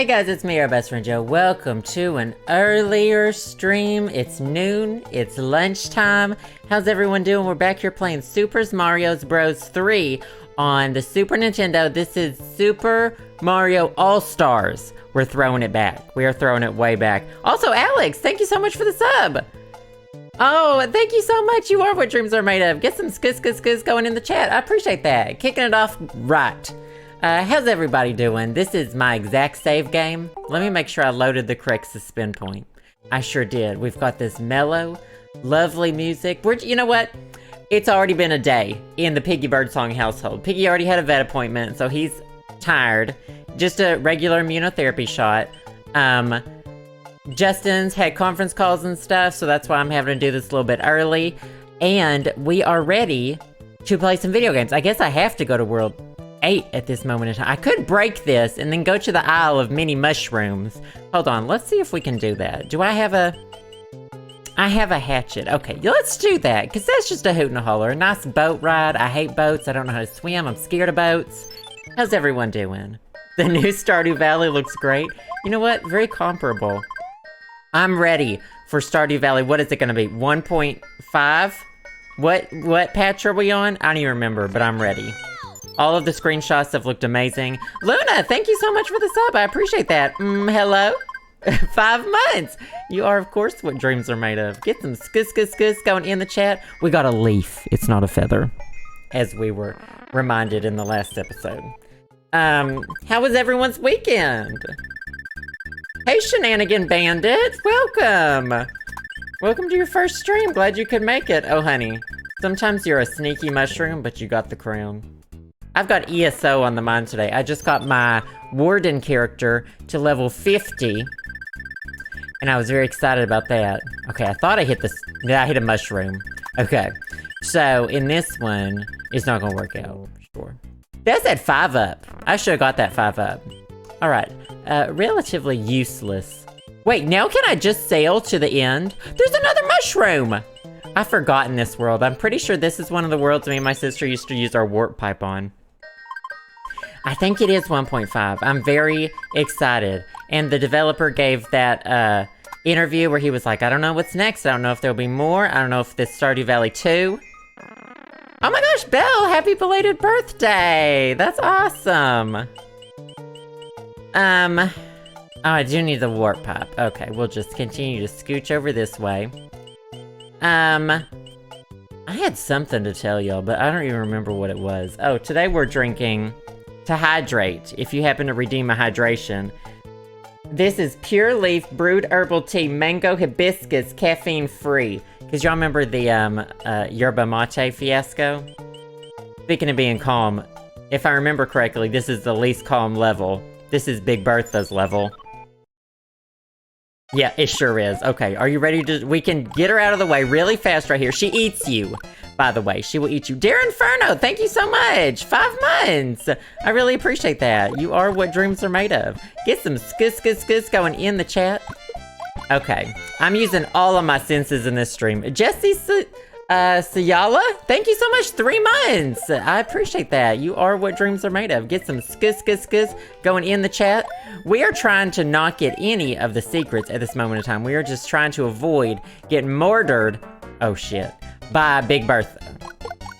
Hey guys, it's me, your best friend Joe. Welcome to an earlier stream. It's noon, it's lunchtime. How's everyone doing? We're back here playing Super Mario Bros. 3 on the Super Nintendo. This is Super Mario All-Stars. We're throwing it back. We are throwing it way back. Also, Alex, thank you so much for the sub. Oh, thank you so much. You are what dreams are made of. Get some skis going in the chat. I appreciate that. Kicking it off right. How's everybody doing? This is my exact save game. Let me make sure I loaded the correct suspend point. I sure did. We've got this mellow, lovely music. You know what? It's already been a day in the Piggy Birdsong household. Piggy already had a vet appointment, so he's tired. Just a regular immunotherapy shot. Justin's had conference calls and stuff, so that's why I'm having to do this a little bit early. And we are ready to play some video games. I guess I have to go to World 8 at this moment in time. I could break this and then go to the Isle of Mini Mushrooms. Hold on, let's see if we can do that. Do I have a... I have a hatchet. Okay, let's do that, because that's just a hoot and a holler. A nice boat ride. I hate boats. I don't know how to swim. I'm scared of boats. How's everyone doing? The new Stardew Valley looks great. You know what? Very comparable. I'm ready for Stardew Valley. What is it going to be? 1.5? What patch are we on? I don't even remember, but I'm ready. All of the screenshots have looked amazing. Luna, thank you so much for the sub. I appreciate that. Hello? 5 months. You are, of course, what dreams are made of. Get some skis going in the chat. We got a leaf. It's not a feather, as we were reminded in the last episode. How was everyone's weekend? Hey, Shenanigan Bandit. Welcome. Welcome to your first stream. Glad you could make it. Oh, honey. Sometimes you're a sneaky mushroom, but you got the crown. I've got ESO on the mind today. I just got my Warden character to level 50. And I was very excited about that. Okay, I thought I hit this. Yeah, I hit a mushroom. Okay. So, in this one, it's not gonna work out. Sure. That's at 5 up. I should have got that 5 up. Alright. Relatively useless. Wait, now can I just sail to the end? There's another mushroom! I've forgotten this world. I'm pretty sure this is one of the worlds me and my sister used to use our warp pipe on. I think it is 1.5. I'm very excited. And the developer gave that interview where he was like, I don't know what's next. I don't know if there'll be more. I don't know if this Stardew Valley 2. Oh my gosh, Belle, happy belated birthday. That's awesome. Oh, I do need the warp pipe. Okay, we'll just continue to scooch over this way. I had something to tell y'all, but I don't even remember what it was. Oh, today we're drinking to hydrate, if you happen to redeem a hydration. This is pure leaf brewed herbal tea, mango hibiscus, caffeine free. Because y'all remember the yerba mate fiasco? Speaking of being calm, if I remember correctly, this is the least calm level. This is Big Bertha's level. Yeah, it sure is. Okay, are you ready to... We can get her out of the way really fast right here. She eats you, by the way. She will eat you. Darren Inferno, thank you so much. 5 months. I really appreciate that. You are what dreams are made of. Get some skis going in the chat. Okay, I'm using all of my senses in this stream. Jesse Sayala, thank you so much. 3 months. I appreciate that. You are what dreams are made of. Get some skis going in the chat. We are trying to not get any of the secrets at this moment in time. We are just trying to avoid getting murdered, oh shit, by Big Bertha.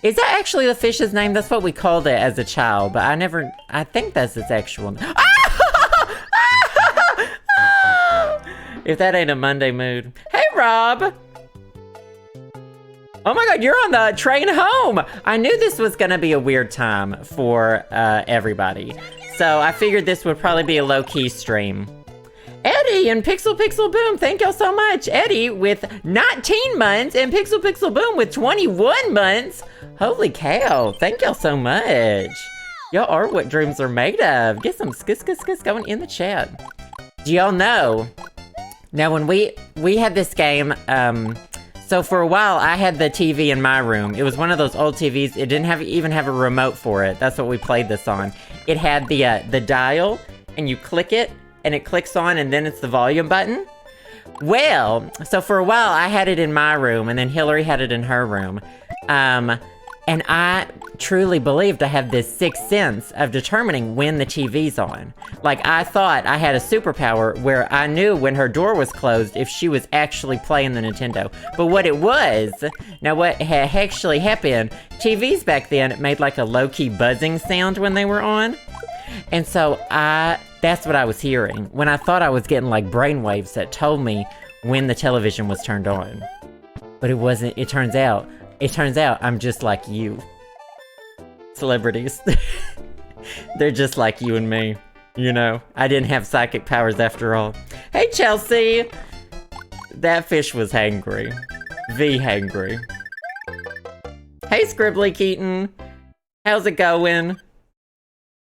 Is that actually the fish's name? That's what we called it as a child, but I think that's its actual name. If that ain't a Monday mood. Hey, Rob. Oh my god, you're on the train home! I knew this was gonna be a weird time for everybody. So I figured this would probably be a low-key stream. Eddie and Pixel Boom, thank y'all so much. Eddie with 19 months and Pixel Boom with 21 months. Holy cow, thank y'all so much. Y'all are what dreams are made of. Get some skis going in the chat. Do y'all know? Now when we had this game, so for a while, I had the TV in my room. It was one of those old TVs. It didn't even have a remote for it. That's what we played this on. It had the dial, and you click it, and it clicks on, and then it's the volume button. Well, so for a while, I had it in my room, and then Hillary had it in her room. And truly believed I have this sixth sense of determining when the TV's on. Like, I thought I had a superpower where I knew when her door was closed if she was actually playing the Nintendo. But what it was, now what had actually happened, TVs back then made like a low-key buzzing sound when they were on. And so that's what I was hearing when I thought I was getting like brainwaves that told me when the television was turned on. But it wasn't. It turns out I'm just like you. Celebrities. They're just like you and me. You know, I didn't have psychic powers after all. Hey, Chelsea! That fish was hangry. Hangry. Hey, Scribbly Keaton. How's it going?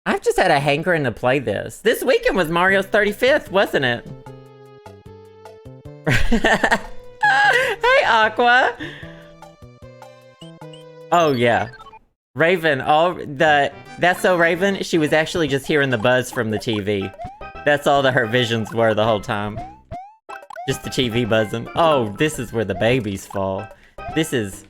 I've just had a hankering to play this. This weekend was Mario's 35th, wasn't it? Hey, Aqua! Oh, yeah. Raven, that's so Raven, she was actually just hearing the buzz from the TV. That's all that her visions were the whole time. Just the TV buzzing. Oh, this is where the babies fall. This is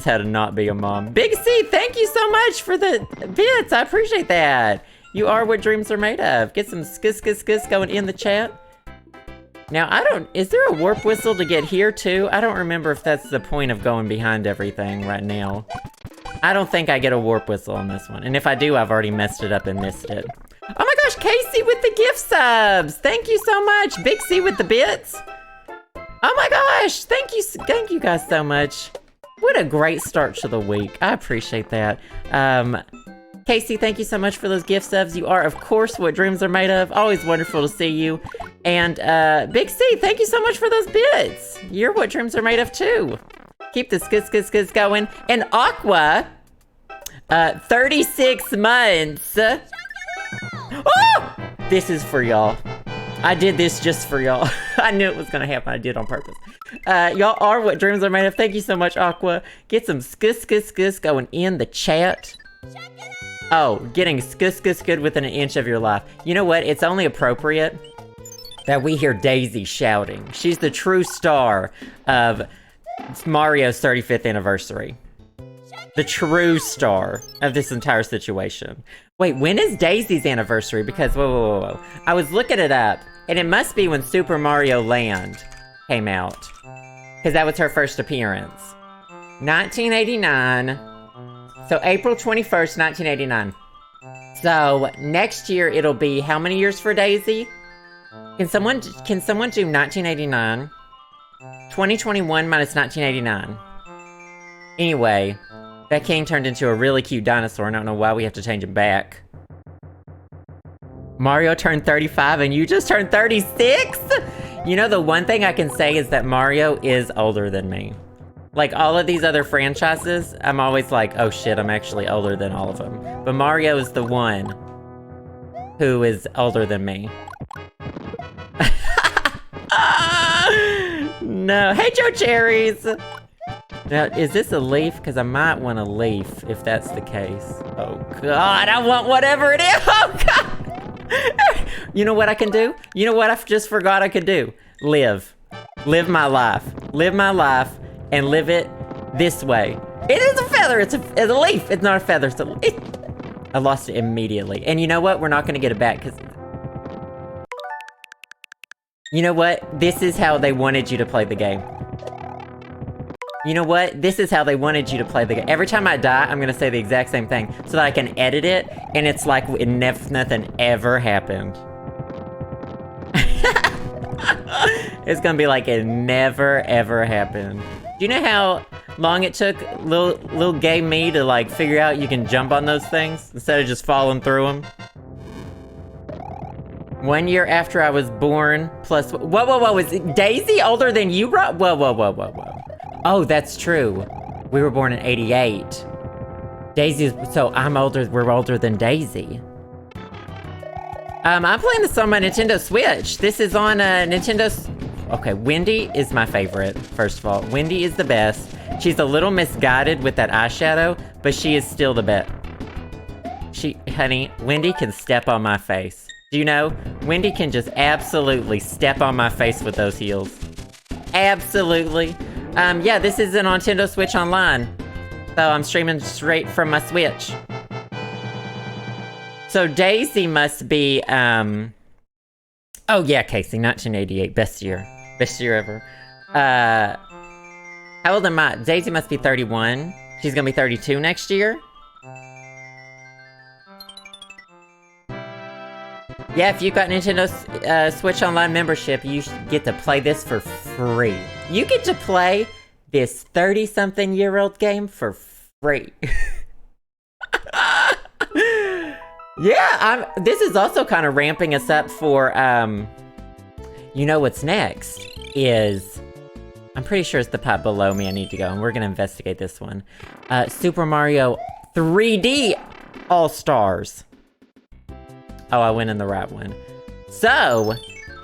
how to not be a mom. Big C, thank you so much for the bits. I appreciate that. You are what dreams are made of. Get some skis going in the chat. Now, is there a warp whistle to get here too? I don't remember if that's the point of going behind everything right now. I don't think I get a warp whistle on this one. And if I do, I've already messed it up and missed it. Oh my gosh, Casey with the gift subs. Thank you so much. Big C with the bits. Oh my gosh, thank you guys so much. What a great start to the week. I appreciate that. Casey, thank you so much for those gift subs. You are, of course, what dreams are made of. Always wonderful to see you. And Big C, thank you so much for those bits. You're what dreams are made of, too. Keep the skis going. And Aqua, 36 months. Oh! This is for y'all. I did this just for y'all. I knew it was going to happen. I did it on purpose. Y'all are what dreams are made of. Thank you so much, Aqua. Get some skis going in the chat. Oh, getting skis within an inch of your life. You know what? It's only appropriate that we hear Daisy shouting. She's the true star of Mario's 35th anniversary. The true star of this entire situation. Wait, when is Daisy's anniversary? Because, whoa. I was looking it up, and it must be when Super Mario Land came out. Because that was her first appearance. 1989. So April 21st, 1989. So next year it'll be how many years for Daisy? Can someone do 1989? 2021 minus 1989. Anyway, that king turned into a really cute dinosaur. I don't know why we have to change him back. Mario turned 35 and you just turned 36? You know, the one thing I can say is that Mario is older than me. Like, all of these other franchises, I'm always like, oh shit, I'm actually older than all of them. But Mario is the one who is older than me. No. Hey, Joe Cherries! Now, is this a leaf? Because I might want a leaf, if that's the case. Oh god, I want whatever it is! Oh god! You know what I can do? You know what I just forgot I could do? Live. Live my life. Live my life. And live it this way. It is a feather. It's a leaf. It's not a feather. It's a leaf. I lost it immediately. And you know what? We're not going to get it back because... You know what? This is how they wanted you to play the game. You know what? This is how they wanted you to play the game. Every time I die, I'm going to say the exact same thing so that I can edit it and it's like nothing ever happened. It's going to be like it never ever happened. Do you know how long it took little gay me to like figure out you can jump on those things instead of just falling through them? 1 year after I was born, plus... Whoa, is Daisy older than you, Rob? Whoa. Oh, that's true. We were born in 88. Daisy is... So we're older than Daisy. I'm playing this on my Nintendo Switch. This is on Nintendo... Okay, Wendy is my favorite, first of all. Wendy is the best. She's a little misguided with that eyeshadow, but she is still the best. Honey, Wendy can step on my face. Do you know? Wendy can just absolutely step on my face with those heels. Absolutely. Yeah, this is a Nintendo Switch Online. So I'm streaming straight from my Switch. So Daisy must be, oh yeah, Casey, 1988, best year ever. How old am I? Daisy must be 31. She's gonna be 32 next year. Yeah, if you got Nintendo Switch Online membership, you get to play this for free. You get to play this 30-something-year-old game for free. Yeah, this is also kind of ramping us up for, you know what's next is, I'm pretty sure it's the pot below me I need to go, and we're gonna investigate this one. Super Mario 3D All-Stars. Oh, I went in the right one. So,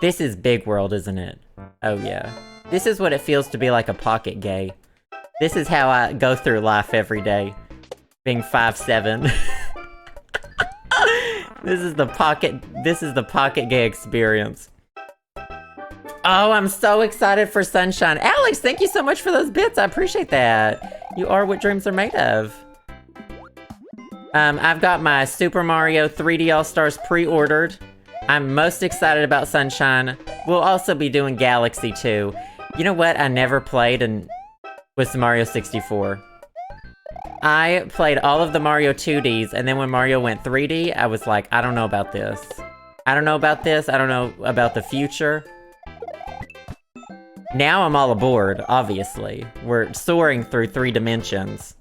this is Big World, isn't it? Oh yeah. This is what it feels to be like a pocket gay. This is how I go through life every day. Being 5'7". This is the pocket gay experience. Oh, I'm so excited for Sunshine. Alex, thank you so much for those bits. I appreciate that. You are what dreams are made of. I've got my Super Mario 3D All-Stars pre-ordered. I'm most excited about Sunshine. We'll also be doing Galaxy 2. You know what I never played and was Mario 64. I played all of the Mario 2Ds, and then when Mario went 3D, I was like, I don't know about this. I don't know about this. I don't know about the future. Now I'm all aboard, obviously. We're soaring through 3 dimensions.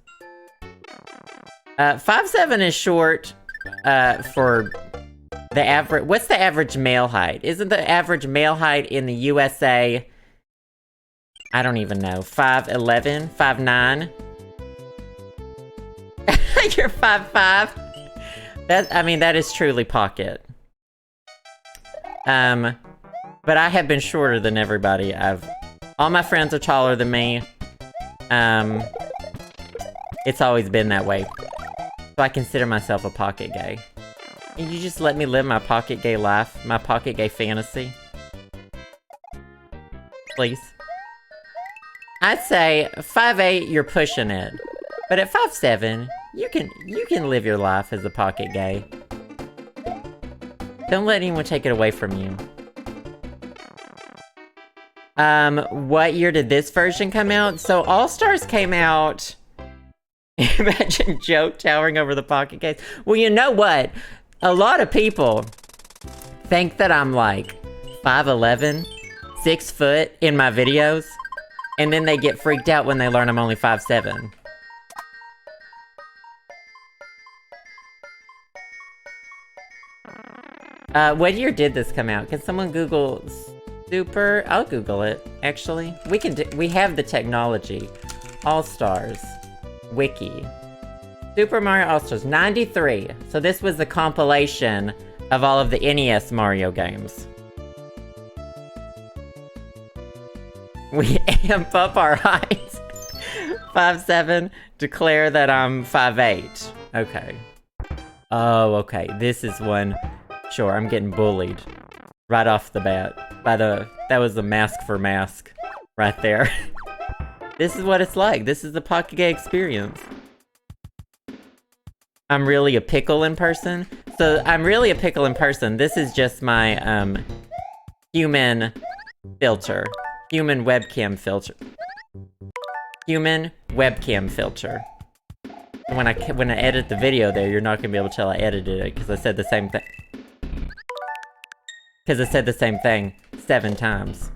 5'7" is short, for the average... What's the average male height? Isn't the average male height in the USA... I don't even know. 5'11"? 5'9"? You're 5'5". I mean, that is truly pocket. But I have been shorter than everybody. All my friends are taller than me. It's always been that way. So I consider myself a pocket gay. Can you just let me live my pocket gay life? My pocket gay fantasy? Please? I'd say 5'8", you're pushing it. But at 5'7", you can live your life as a pocket gay. Don't let anyone take it away from you. What year did this version come out? So All-Stars came out... Imagine Joe towering over the pocket case. Well, you know what? A lot of people think that I'm like 5'11", 6 foot in my videos, and then they get freaked out when they learn I'm only 5'7". What year did this come out? Can someone Google Super? I'll Google it, actually. We have the technology. All-Stars. Wiki. Super Mario All-Stars, 93. So this was the compilation of all of the NES Mario games. We amp up our heights. 5'7", declare that I'm 5'8". Okay. Oh, okay. This is one. Sure, I'm getting bullied. Right off the bat. That was the mask for mask. Right there. This is what it's like. This is the pocket gay experience. I'm really a pickle in person. So, I'm really a pickle in person. This is just my, human filter. Human webcam filter. Human webcam filter. When I edit the video there, you're not gonna be able to tell I edited it, because I said the same thing. Because I said the same thing 7 times.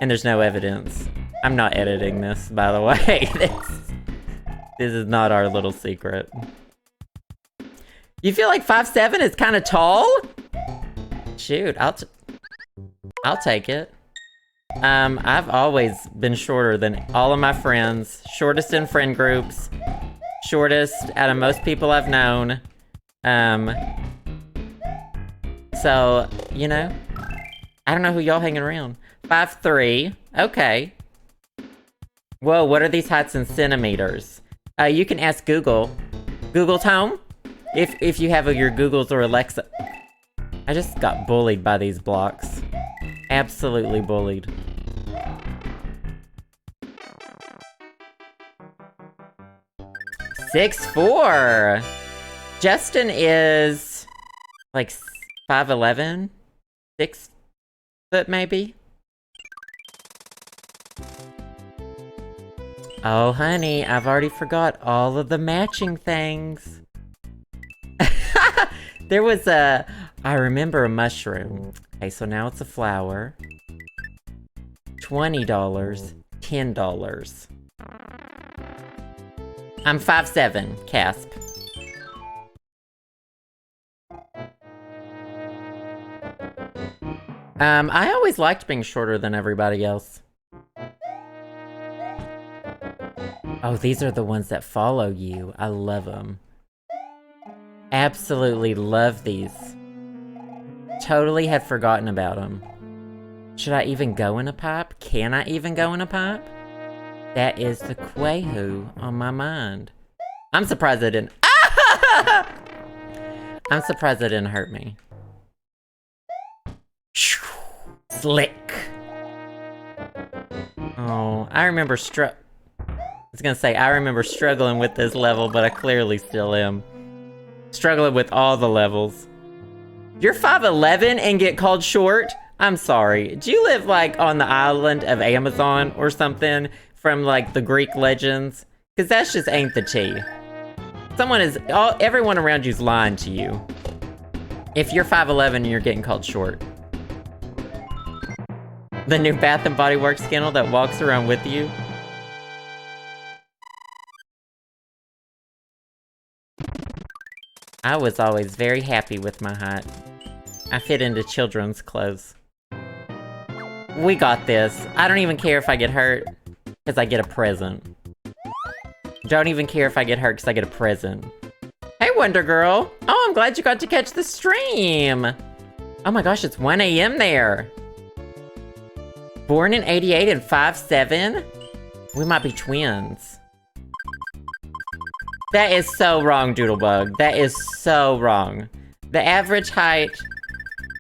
And there's no evidence. I'm not editing this, by the way. This is not our little secret. You feel like 5'7" is kind of tall? Shoot, I'll take it. I've always been shorter than all of my friends. Shortest in friend groups. Shortest out of most people I've known. So, you know, I don't know who y'all hanging around. 5'3", okay. Whoa, what are these heights in centimeters? You can ask Google. Google's home? If you have your Googles or Alexa. I just got bullied by these blocks. Absolutely bullied. 6'4". Justin is like 5'11", 6 foot maybe. Oh, honey, I've already forgot all of the matching things. There was I remember a mushroom. Okay, so now it's a flower. $20, $10. I'm 5'7", Casp. I always liked being shorter than everybody else. Oh, these are the ones that follow you. I love them. Absolutely love these. Totally had forgotten about them. Should I even go in a pipe? Can I even go in a pipe? That is the Quahu on my mind. I'm surprised it didn't. I'm surprised it didn't hurt me. Slick. Oh, I remember I remember struggling with this level, but I clearly still am. Struggling with all the levels. You're 5'11" and get called short? I'm sorry. Do you live, like, on the island of Amazon or something from, like, the Greek legends? Because that just ain't the tea. Everyone around you's lying to you. If you're 5'11" and you're getting called short. The new Bath & Body Works candle that walks around with you. I was always very happy with my height. I fit into children's clothes. We got this. I don't even care if I get hurt, because I get a present. Don't even care if I get hurt, because I get a present. Hey, Wonder Girl! Oh, I'm glad you got to catch the stream! Oh my gosh, it's 1 AM there! Born in 88 and 5'7"? We might be twins. That is so wrong, Doodlebug. That is so wrong. The average height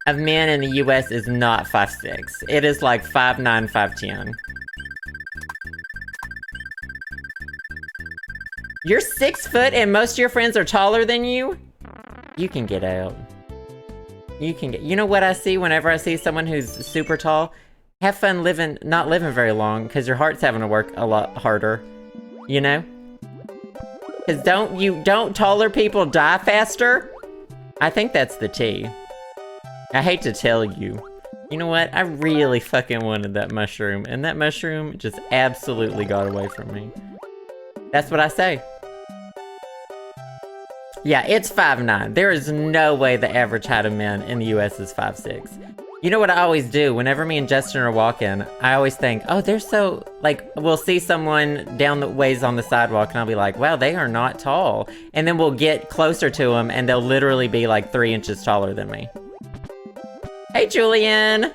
of men in the US is not 5'6". It is like 5'9", 5'10". You're 6 foot and most of your friends are taller than you? You can get out. You know what I see whenever I see someone who's super tall? Have fun not living very long, because your heart's having to work a lot harder. You know? Because don't taller people die faster? I think that's the tea. I hate to tell you. You know what? I really fucking wanted that mushroom, and that mushroom just absolutely got away from me. That's what I say. Yeah, it's 5'9". There is no way the average height of men in the US is 5'6". You know what I always do? Whenever me and Justin are walking, I always think, oh, they're so, like, we'll see someone down the ways on the sidewalk, and I'll be like, wow, they are not tall. And then we'll get closer to them, and they'll literally be, like, 3 inches taller than me. Hey, Julian!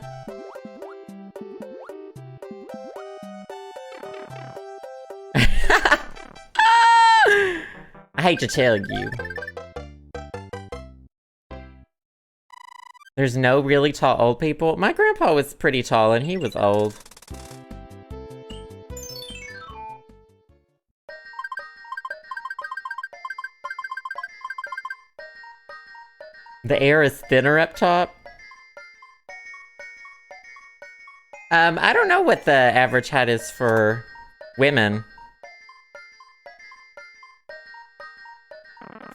I hate to tell you. There's no really tall old people. My grandpa was pretty tall and he was old. The air is thinner up top. I don't know what the average height is for women.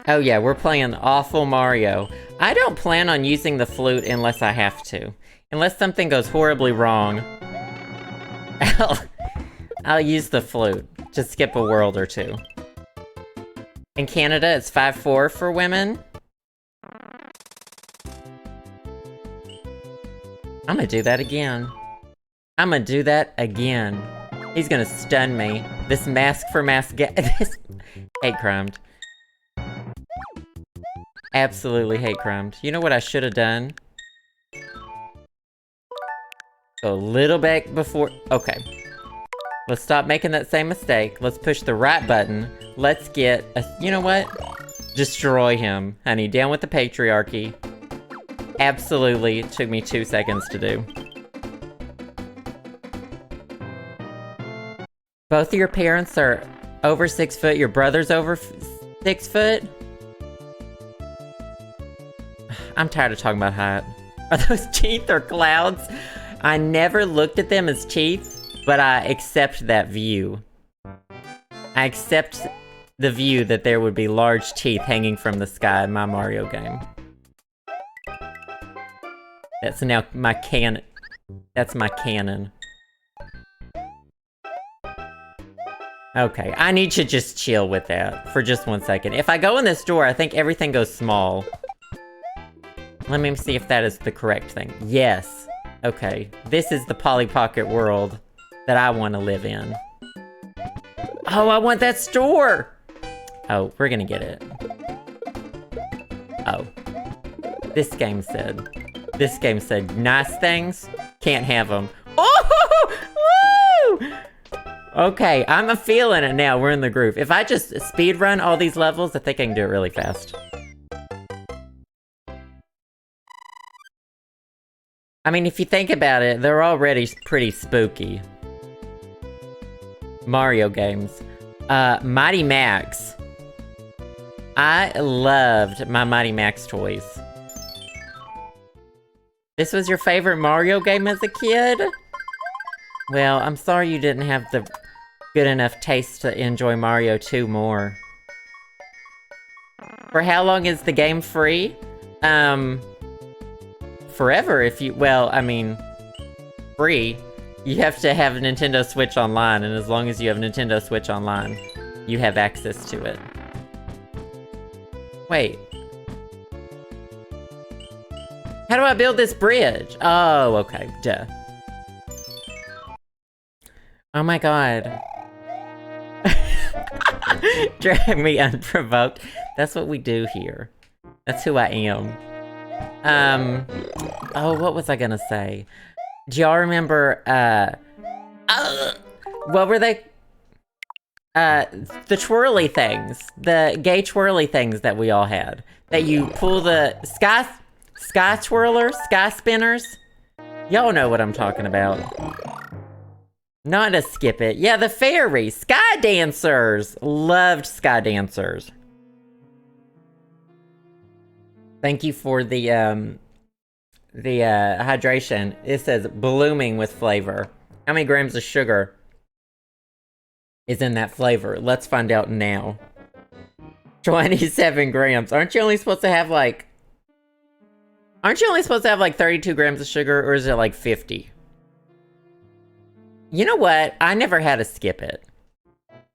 Oh yeah, we're playing awful Mario. I don't plan on using the flute unless I have to. Unless something goes horribly wrong, I'll use the flute to skip a world or two. In Canada, it's 5'4" for women. I'm gonna do that again. I'm gonna do that again. He's gonna stun me. This mask for mask this hate crimed. Absolutely hate crimed. You know what I should have done? Go a little back before... Okay. Let's stop making that same mistake. Let's push the right button. Let's get a... You know what? Destroy him. Honey, down with the patriarchy. Absolutely took me 2 seconds to do. Both of your parents are Over 6 foot. Your brother's over 6 foot? I'm tired of talking about height. Are those teeth or clouds? I never looked at them as teeth, but I accept that view. I accept the view that there would be large teeth hanging from the sky in my Mario game. That's now my canon. That's my canon. Okay, I need to just chill with that for just 1 second. If I go in this door, I think everything goes small. Let me see if that is the correct thing. Yes. Okay, this is the Polly Pocket world that I want to live in. Oh, I want that store! Oh, we're gonna get it. Oh. This game said nice things, can't have them. Oh! Woo! Okay, I'm feeling it now. We're in the groove. If I just speedrun all these levels, I think I can do it really fast. I mean, if you think about it, they're already pretty spooky. Mario games. Mighty Max. I loved my Mighty Max toys. This was your favorite Mario game as a kid? Well, I'm sorry you didn't have the good enough taste to enjoy Mario 2 more. For how long is the game free? Forever if you, well, I mean, free. You have to have a Nintendo Switch Online, and as long as you have Nintendo Switch Online, you have access to it. Wait. How do I build this bridge? Oh, okay, duh. Oh my god. Drag me unprovoked. That's what we do here. That's who I am. Oh, what was I gonna say? Do y'all remember, what were they? The twirly things. The gay twirly things that we all had. That you pull the sky twirlers, sky spinners. Y'all know what I'm talking about. Not a skip it. Yeah, the fairy. Sky dancers. Loved sky dancers. Thank you for the hydration. It says blooming with flavor. How many grams of sugar is in that flavor? Let's find out now. 27 grams. Aren't you only supposed to have like 32 grams of sugar, or is it like 50? You know what? I never had a Skip It.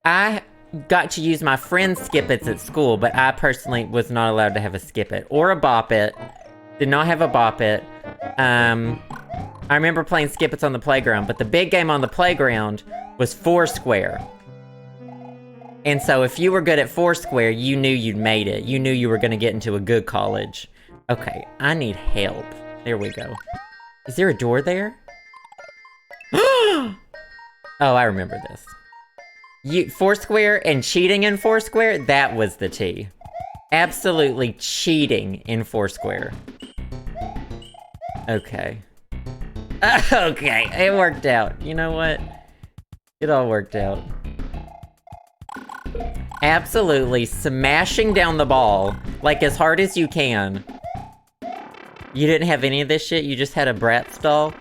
I got to use my friend's Skip Its at school, but I personally was not allowed to have a Skip It or a Bop It. Did not have a Bop It. I remember playing Skip Its on the playground, but the big game on the playground was Foursquare. And so if you were good at Foursquare, you knew you'd made it. You knew you were gonna get into a good college. Okay, I need help. There we go. Is there a door there? Oh, I remember this. Foursquare and cheating in Foursquare, that was the tea. Absolutely cheating in Foursquare. Okay. Okay, it worked out. You know what? It all worked out. Absolutely smashing down the ball, like as hard as you can. You didn't have any of this shit? You just had a Bratz doll?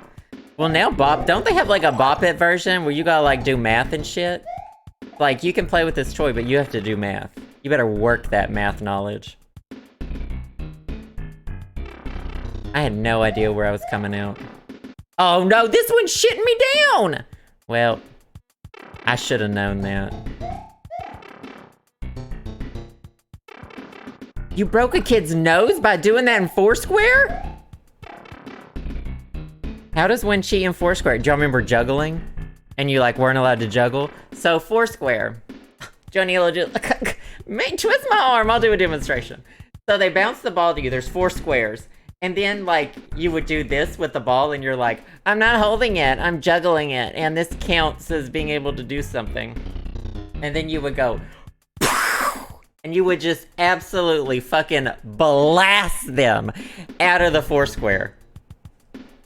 Well, now don't they have like a Bop It version where you gotta like do math and shit? Like, you can play with this toy, but you have to do math. You better work that math knowledge. I had no idea where I was coming out. Oh no, this one's shitting me down! Well, I should have known that. You broke a kid's nose by doing that in Foursquare? How does one cheat in Foursquare? Do y'all remember juggling? And you like weren't allowed to juggle? So Foursquare. Johnny, twist my arm, I'll do a demonstration. So they bounce the ball to you, there's 4 squares. And then like you would do this with the ball and you're like, I'm not holding it, I'm juggling it. And this counts as being able to do something. And then you would go, and you would just absolutely fucking blast them out of the Foursquare.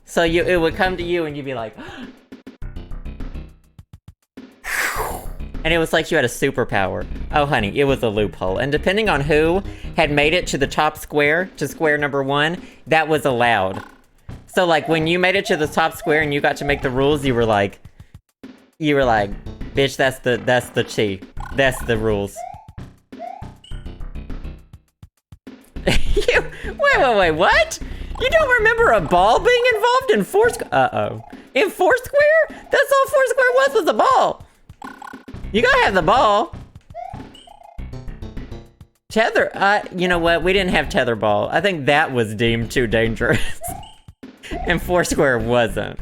So it would come to you and you'd be like, And it was like you had a superpower. Oh, honey, it was a loophole. And depending on who had made it to the top square, to square number 1, that was allowed. So, like, when you made it to the top square and you got to make the rules, you were like, bitch, that's the T. That's the rules. Wait, what? You don't remember a ball being involved in Foursquare? Uh-oh. In Foursquare? That's all Foursquare was a ball. You gotta have the ball. Tether, you know what? We didn't have tetherball. I think that was deemed too dangerous. And Foursquare wasn't.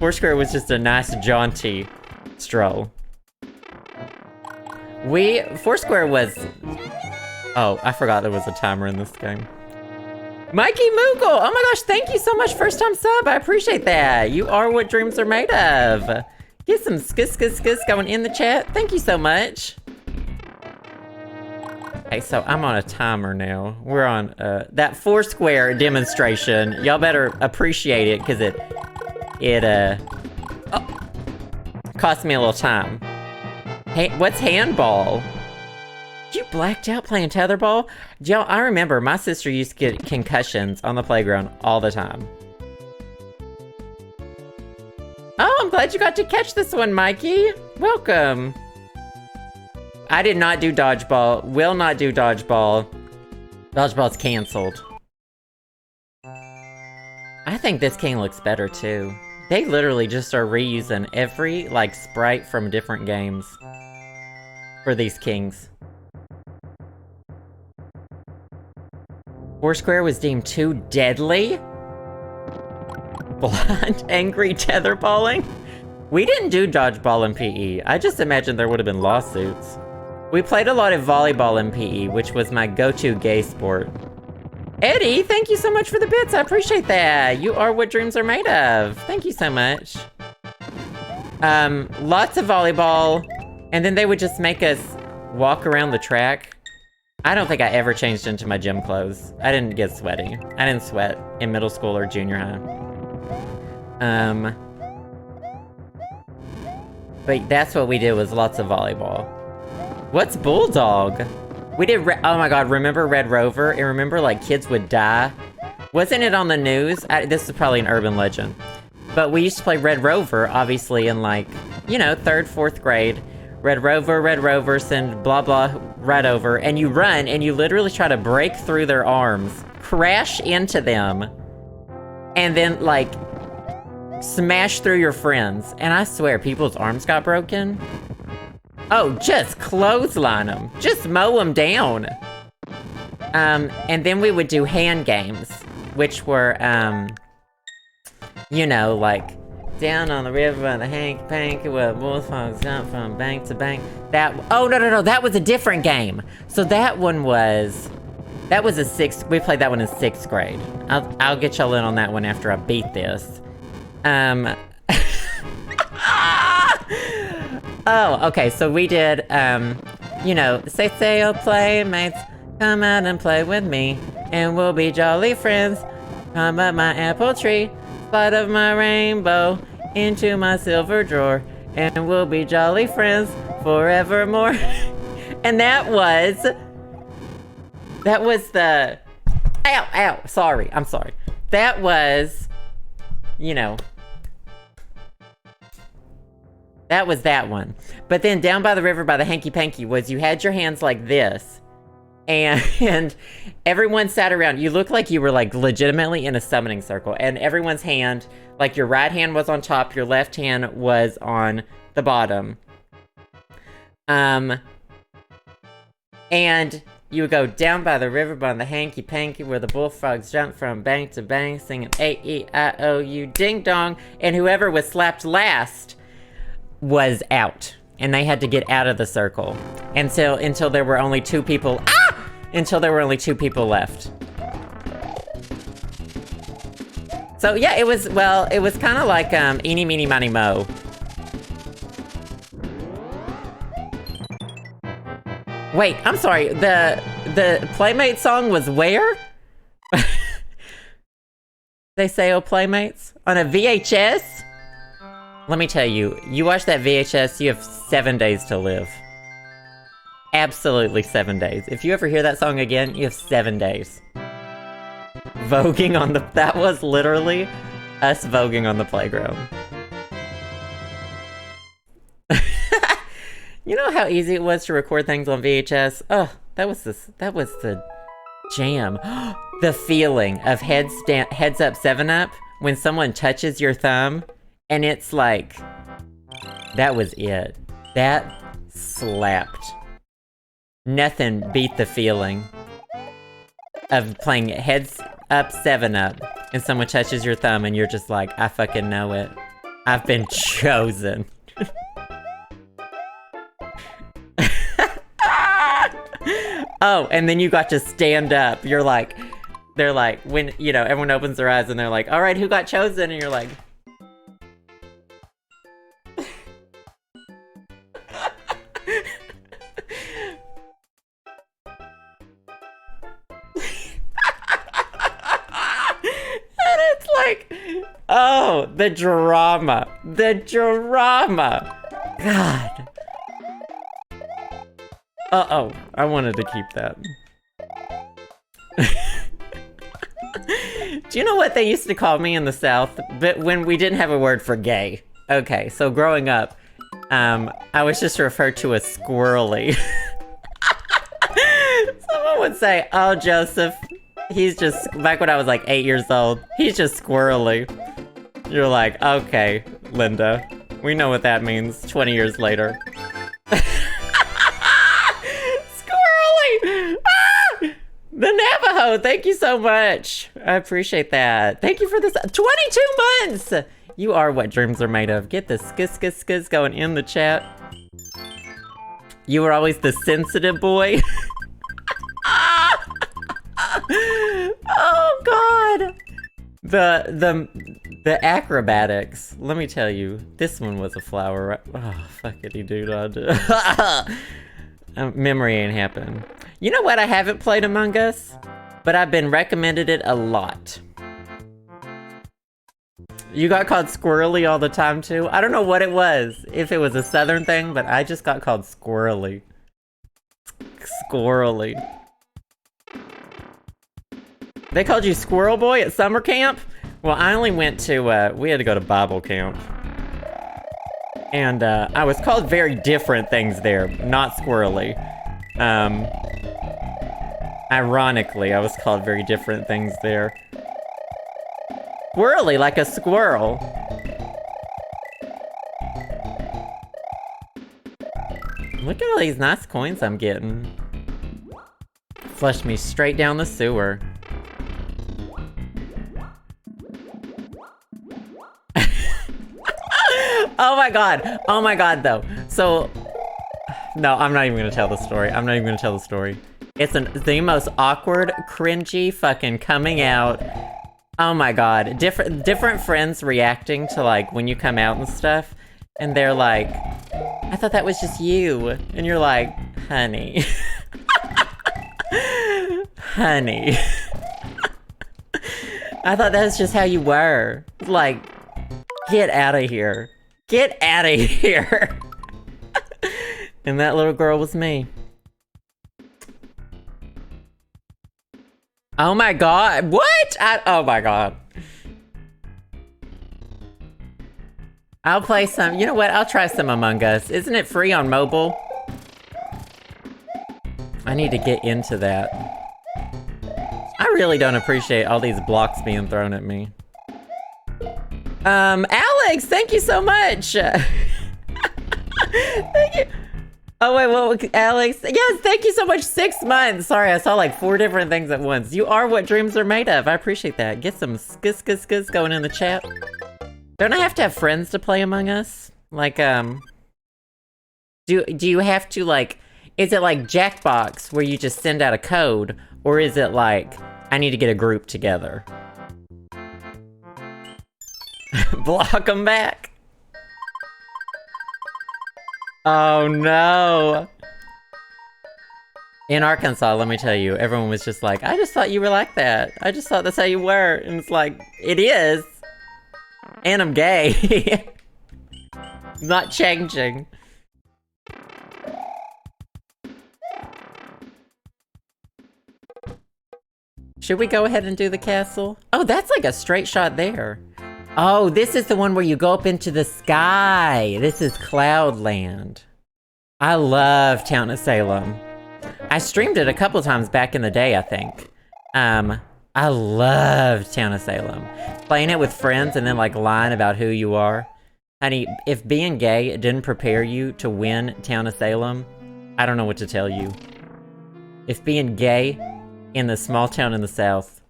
Foursquare was just a nice, jaunty stroll. Foursquare was... Oh, I forgot there was a timer in this game. Mikey Moogle! Oh my gosh, thank you so much, first time sub. I appreciate that. You are what dreams are made of. Get some skis going in the chat. Thank you so much. Okay, so I'm on a timer now. We're on that Foursquare demonstration. Y'all better appreciate it, because it cost me a little time. Hey, what's handball? You blacked out playing tetherball? Y'all, I remember my sister used to get concussions on the playground all the time. Oh, I'm glad you got to catch this one, Mikey. Welcome. I did not do dodgeball. Will not do dodgeball. Dodgeball's canceled. I think this king looks better, too. They literally just are reusing every, like, sprite from different games for these kings. Foursquare was deemed too deadly? Blind, angry tetherballing? We didn't do dodgeball in PE. I just imagined there would have been lawsuits. We played a lot of volleyball in PE, which was my go-to gay sport. Eddie, thank you so much for the bits. I appreciate that. You are what dreams are made of. Thank you so much. Lots of volleyball, and then they would just make us walk around the track. I don't think I ever changed into my gym clothes. I didn't get sweaty. I didn't sweat in middle school or junior high. But that's what we did, was lots of volleyball. What's Bulldog? We did, oh my god, remember Red Rover? And remember, like, kids would die? Wasn't it on the news? This is probably an urban legend. But we used to play Red Rover, obviously, in, like, you know, 3rd, 4th grade. Red Rover, send blah blah right over. And you run, and you literally try to break through their arms, crash into them, and then, like, smash through your friends. And I swear, people's arms got broken. Oh, just clothesline them. Just mow them down. And then we would do hand games, which were, you know, like, down on the river on the hanky-panky where bullfrogs jump from bank to bank. Oh, no, that was a different game. So that one was, we played that one in 6th grade. I'll get y'all in on that one after I beat this. Oh, okay, so we did, you know, say, oh, playmates, come out and play with me, and we'll be jolly friends. Climb up my apple tree, slide of my rainbow into my silver drawer, and we'll be jolly friends forevermore. And that was the, ow, I'm sorry. That was, you know, that was that one. But then down by the river by the hanky-panky was you had your hands like this, and everyone sat around. You looked like you were, like, legitimately in a summoning circle, and everyone's hand, like, your right hand was on top, your left hand was on the bottom. And you would go down by the river by the hanky-panky where the bullfrogs jump from bank to bank, singing A-E-I-O-U ding-dong, and whoever was slapped last was out, and they had to get out of the circle until there were only 2 people. Until there were only 2 people left. So yeah, it was kind of like eeny, meeny, miny, moe. Wait, I'm sorry. The Playmate song was where? They say, oh, Playmates? On a VHS? Let me tell you, you watch that VHS, you have 7 days to live. Absolutely 7 days. If you ever hear that song again, you have 7 days. Voguing on the... That was literally us voguing on the playground. You know how easy it was to record things on VHS? Oh, that was the jam. The feeling of heads up 7-Up when someone touches your thumb and it's like, that was it. That slapped. Nothing beat the feeling of playing heads up 7-Up and someone touches your thumb and you're just like, I fucking know it. I've been chosen. Oh, and then you got to stand up. You're like, they're like, when, you know, everyone opens their eyes and they're like, all right, who got chosen? And you're like... And it's like, oh, the drama. The drama. God. Uh-oh, I wanted to keep that. Do you know what they used to call me in the South? But when we didn't have a word for gay. Okay, so growing up, I was just referred to as squirrely. Someone would say, oh, Joseph, he's just, back when I was like 8 years old, he's just squirrely. You're like, okay, Linda, we know what that means 20 years later. The Navajo, thank you so much. I appreciate that. Thank you for this. 22 months! You are what dreams are made of. Get the skis going in the chat. You were always the sensitive boy. Oh, God. The acrobatics. Let me tell you, this one was a flower. Oh, fuckity dude. Memory ain't happening. You know what? I haven't played Among Us, but I've been recommended it a lot. You got called squirrely all the time too? I don't know what it was. If it was a southern thing, but I just got called squirrely. Squirrely. They called you Squirrel Boy at summer camp? Well, I only went to, we had to go to Bible camp. And I was called very different things there, not squirrely. Ironically, I was called very different things there. Squirrely, like a squirrel. Look at all these nice coins I'm getting. Flushed me straight down the sewer. Oh my god though. So, no, I'm not even gonna tell the story. It's the most awkward, cringy fucking coming out. Oh my god. Different friends reacting to like when you come out and stuff. And they're like, I thought that was just you. And you're like, honey. Honey. I thought that was just how you were. Like, get out of here. Get out of here. And that little girl was me. Oh my god. What? Oh my god. I'll play some. You know what? I'll try some Among Us. Isn't it free on mobile? I need to get into that. I really don't appreciate all these blocks being thrown at me. Alex, thank you so much. Thank you. Oh wait, what, Alex? Yes, thank you so much. 6 months. Sorry, I saw like 4 different things at once. You are what dreams are made of. I appreciate that. Get some skis going in the chat. Don't I have to have friends to play Among Us? Like, do you have to like, is it like Jackbox where you just send out a code? Or is it like, I need to get a group together? Block them back. Oh no. In Arkansas, let me tell you, everyone was just like, I just thought you were like that. I just thought that's how you were. And it's like, it is. And I'm gay. Not changing. Should we go ahead and do the castle? Oh, that's like a straight shot there. Oh, this is the one where you go up into the sky. This is Cloudland. I love Town of Salem. I streamed it a couple times back in the day, I think. I love Town of Salem. Playing it with friends and then like lying about who you are. Honey, if being gay didn't prepare you to win Town of Salem, I don't know what to tell you. If being gay in the small town in the South,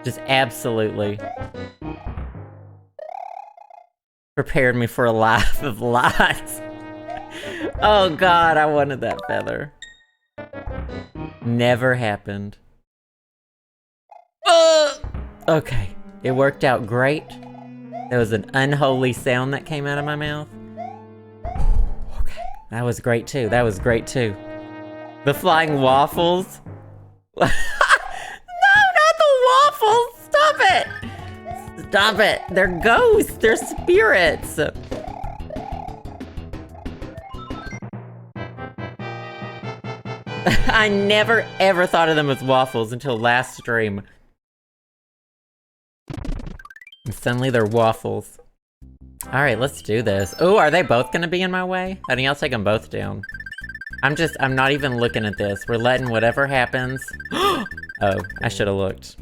just absolutely prepared me for a life of lies. Oh God, I wanted that feather. Never happened. Okay, it worked out great. There was an unholy sound that came out of my mouth. Okay, that was great too. That was great too. The flying waffles. No, not the waffles! Stop it! Stop it! They're ghosts! They're spirits! I never ever thought of them as waffles until last stream. And suddenly they're waffles. Alright, let's do this. Oh, are they both gonna be in my way? Honey, I'll take them both down. I'm not even looking at this. We're letting whatever happens. Oh, I should have looked.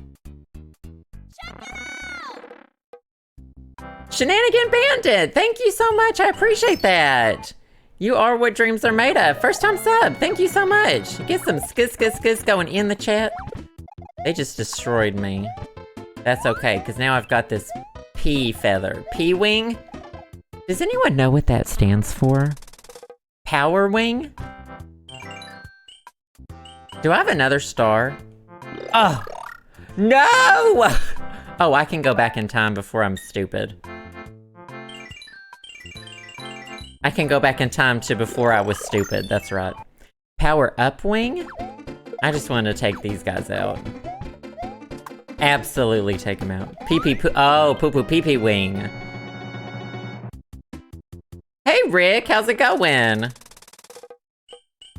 Shenanigan Bandit! Thank you so much, I appreciate that! You are what dreams are made of. First time sub, thank you so much. Get some skis going in the chat. They just destroyed me. That's okay, because now I've got this P feather. P-wing? Does anyone know what that stands for? Power wing? Do I have another star? Oh, no! Oh, I can go back in time before I'm stupid. I can go back in time to before I was stupid, that's right. Power up wing? I just wanted to take these guys out. Absolutely take them out. Pee-pee poo- oh, poo-poo pee-pee wing. Hey Rick, how's it going?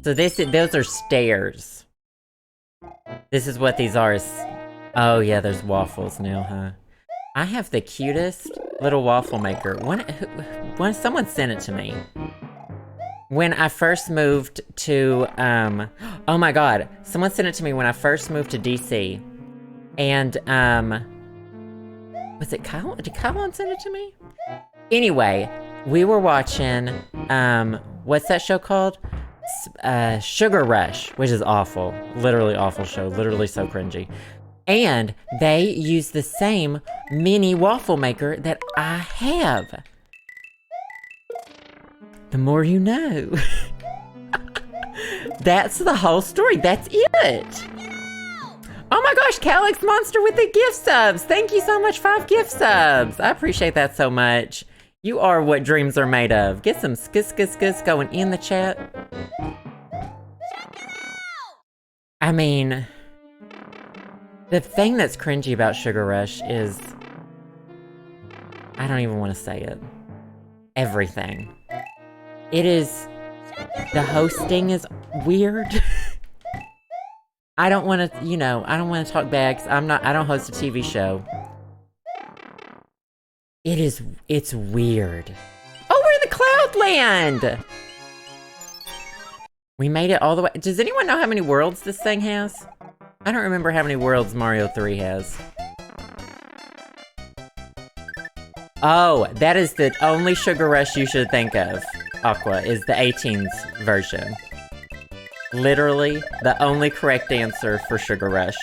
So those are stairs. This is what these are. Oh yeah, there's waffles now, huh? I have the cutest little waffle maker. When someone sent it to me. When I first moved to, oh my God. Someone sent it to me when I first moved to DC. And, was it Kyle? Did Kyle send it to me? Anyway, we were watching, what's that show called? Sugar Rush, which is awful. Literally awful show. Literally so cringy. And they use the same mini waffle maker that I have. The more you know. That's the whole story. That's it. Oh my gosh, Calyx Monster with the gift subs. Thank you so much, 5 gift subs. I appreciate that so much. You are what dreams are made of. Get some skis going in the chat. I mean, the thing that's cringy about Sugar Rush is, I don't even want to say it. Everything. It is, the hosting is weird. I don't want to, you know, I don't want to talk bad 'cause I don't host a TV show. It's weird. Oh, we're in the Cloudland! We made it all the way. Does anyone know how many worlds this thing has? I don't remember how many worlds Mario 3 has. Oh, that is the only Sugar Rush you should think of, Aqua, is the 18s version. Literally, the only correct answer for Sugar Rush.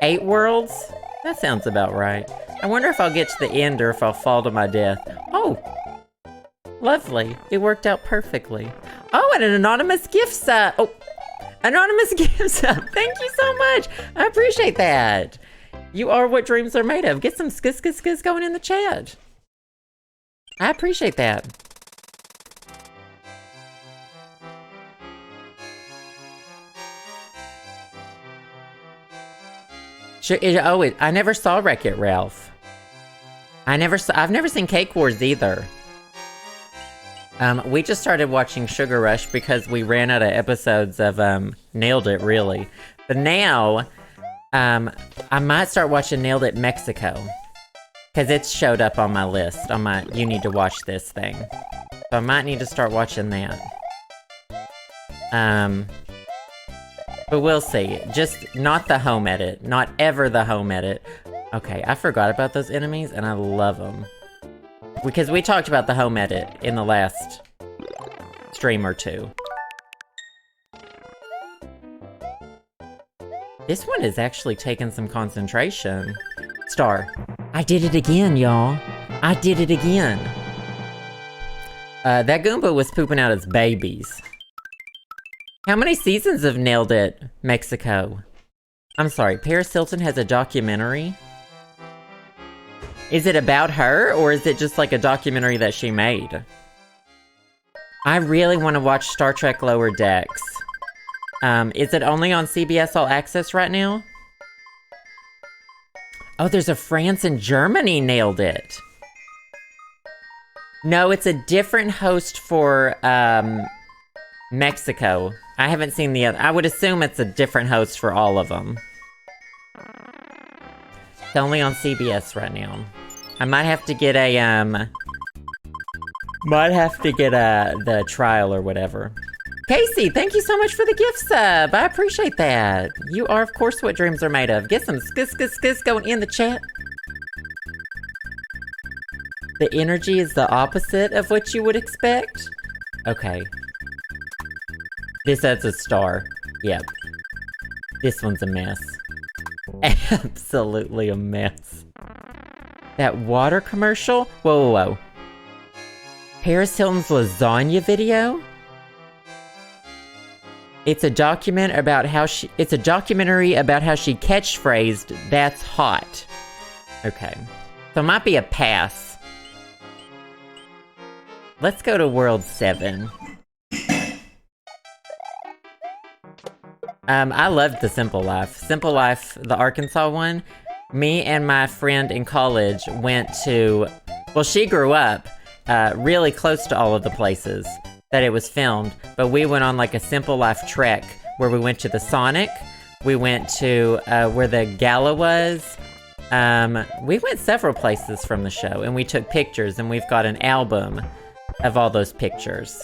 8 worlds? That sounds about right. I wonder if I'll get to the end or if I'll fall to my death. Oh! Lovely. It worked out perfectly. Oh, and an anonymous gift sub! Oh! Anonymous gift sub! Thank you so much! I appreciate that! You are what dreams are made of. Get some skis going in the chat. I appreciate that. Sure, I never saw Wreck-It Ralph. I've never seen Cake Wars either. We just started watching Sugar Rush because we ran out of episodes of Nailed It, really. But now, I might start watching Nailed It Mexico. Because it's showed up on my list, on my you need to watch this thing. So I might need to start watching that. But we'll see. Just not the home edit. Not ever the home edit. Okay, I forgot about those enemies, and I love them. Because we talked about the home edit in the last stream or two. This one is actually taking some concentration. Star. I did it again, y'all. I did it again. That Goomba was pooping out its babies. How many seasons of Nailed It Mexico? I'm sorry, Paris Hilton has a documentary? Is it about her, or is it just like a documentary that she made? I really want to watch Star Trek Lower Decks. Is it only on CBS All Access right now? Oh, there's a France and Germany Nailed It. No, it's a different host for, Mexico. I haven't seen the other. I would assume it's a different host for all of them. It's only on CBS right now. I might have to get a, the trial or whatever. Casey, thank you so much for the gift sub. I appreciate that. You are, of course, what dreams are made of. Get some skis going in the chat. The energy is the opposite of what you would expect. Okay. This adds a star. Yep. This one's a mess. Absolutely a mess. That water commercial? Whoa, whoa, whoa. Paris Hilton's lasagna video? It's a documentary about how she catchphrased, "That's hot." Okay. So it might be a pass. Let's go to World 7. I loved the Simple Life. Simple Life, the Arkansas one. Me and my friend in college went to, well, she grew up really close to all of the places that it was filmed, but we went on like a Simple Life trek where we went to the Sonic, we went to where the gala was, we went several places from the show, and we took pictures, and we've got an album of all those pictures.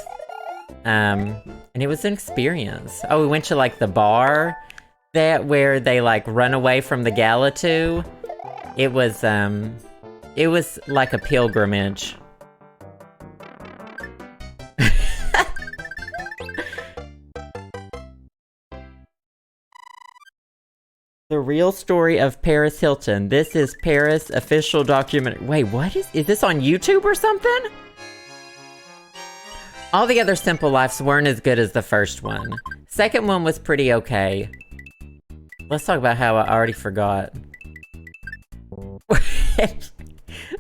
And it was an experience. Oh, we went to like the bar where they like run away from the gala to. It was like a pilgrimage. The real story of Paris Hilton. This is Paris official documentary. Wait, what is this on YouTube or something? All the other Simple Lives weren't as good as the first one. Second one was pretty okay. Let's talk about how I already forgot.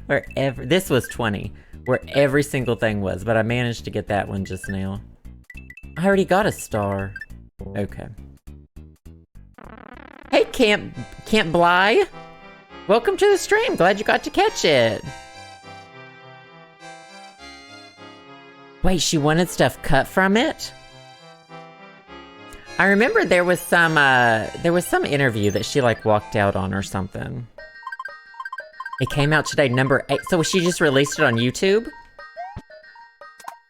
This was 20, where every single thing was, but I managed to get that one just now. I already got a star. Okay. Hey, Camp Bly. Welcome to the stream. Glad you got to catch it. Wait, she wanted stuff cut from it? I remember there was some interview that she like walked out on or something. It came out today, number 8. So she just released it on YouTube?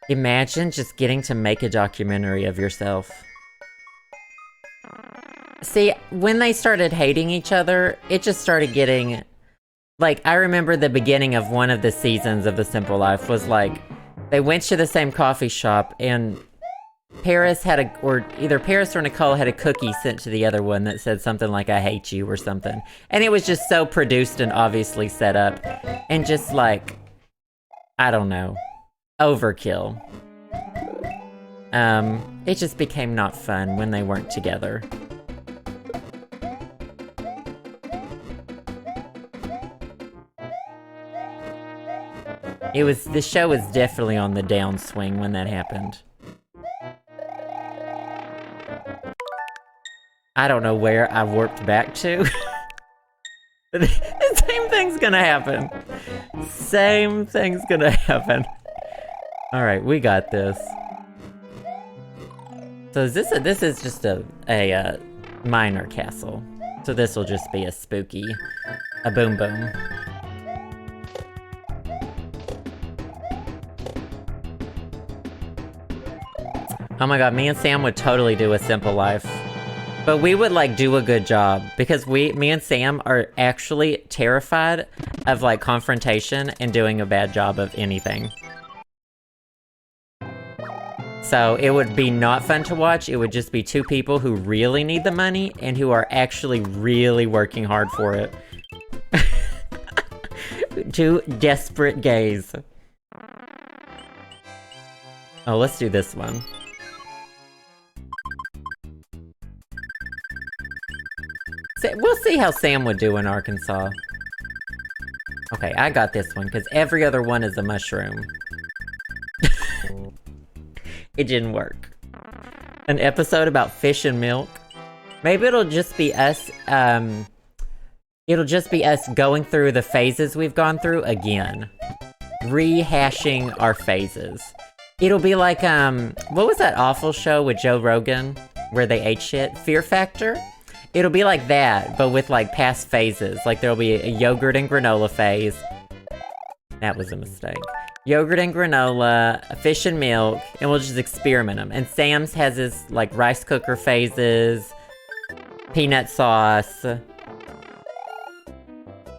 Imagine just getting to make a documentary of yourself. See, when they started hating each other, it just started getting... Like, I remember the beginning of one of the seasons of The Simple Life was like, they went to the same coffee shop, and Paris had either Paris or Nicole had a cookie sent to the other one that said something like, "I hate you," or something. And it was just so produced and obviously set up. And just like, I don't know, overkill. It just became not fun when they weren't together. The show was definitely on the downswing when that happened. I don't know where I warped back to. The same thing's gonna happen. Same thing's gonna happen. Alright, we got this. So is this is just a minor castle. So this will just be a spooky, a boom boom. Oh my god, me and Sam would totally do a simple life. But we would, like, do a good job. Because me and Sam are actually terrified of, like, confrontation and doing a bad job of anything. So it would be not fun to watch. It would just be two people who really need the money and who are actually really working hard for it. Two desperate gays. Oh, let's do this one. We'll see how Sam would do in Arkansas. Okay, I got this one, because every other one is a mushroom. It didn't work. An episode about fish and milk? Maybe it'll just be us, going through the phases we've gone through again. Rehashing our phases. It'll be like, what was that awful show with Joe Rogan? Where they ate shit? Fear Factor? It'll be like that, but with, like, past phases. Like, there'll be a yogurt and granola phase. That was a mistake. Yogurt and granola, fish and milk, and we'll just experiment them. And Sam's has his, like, rice cooker phases, peanut sauce.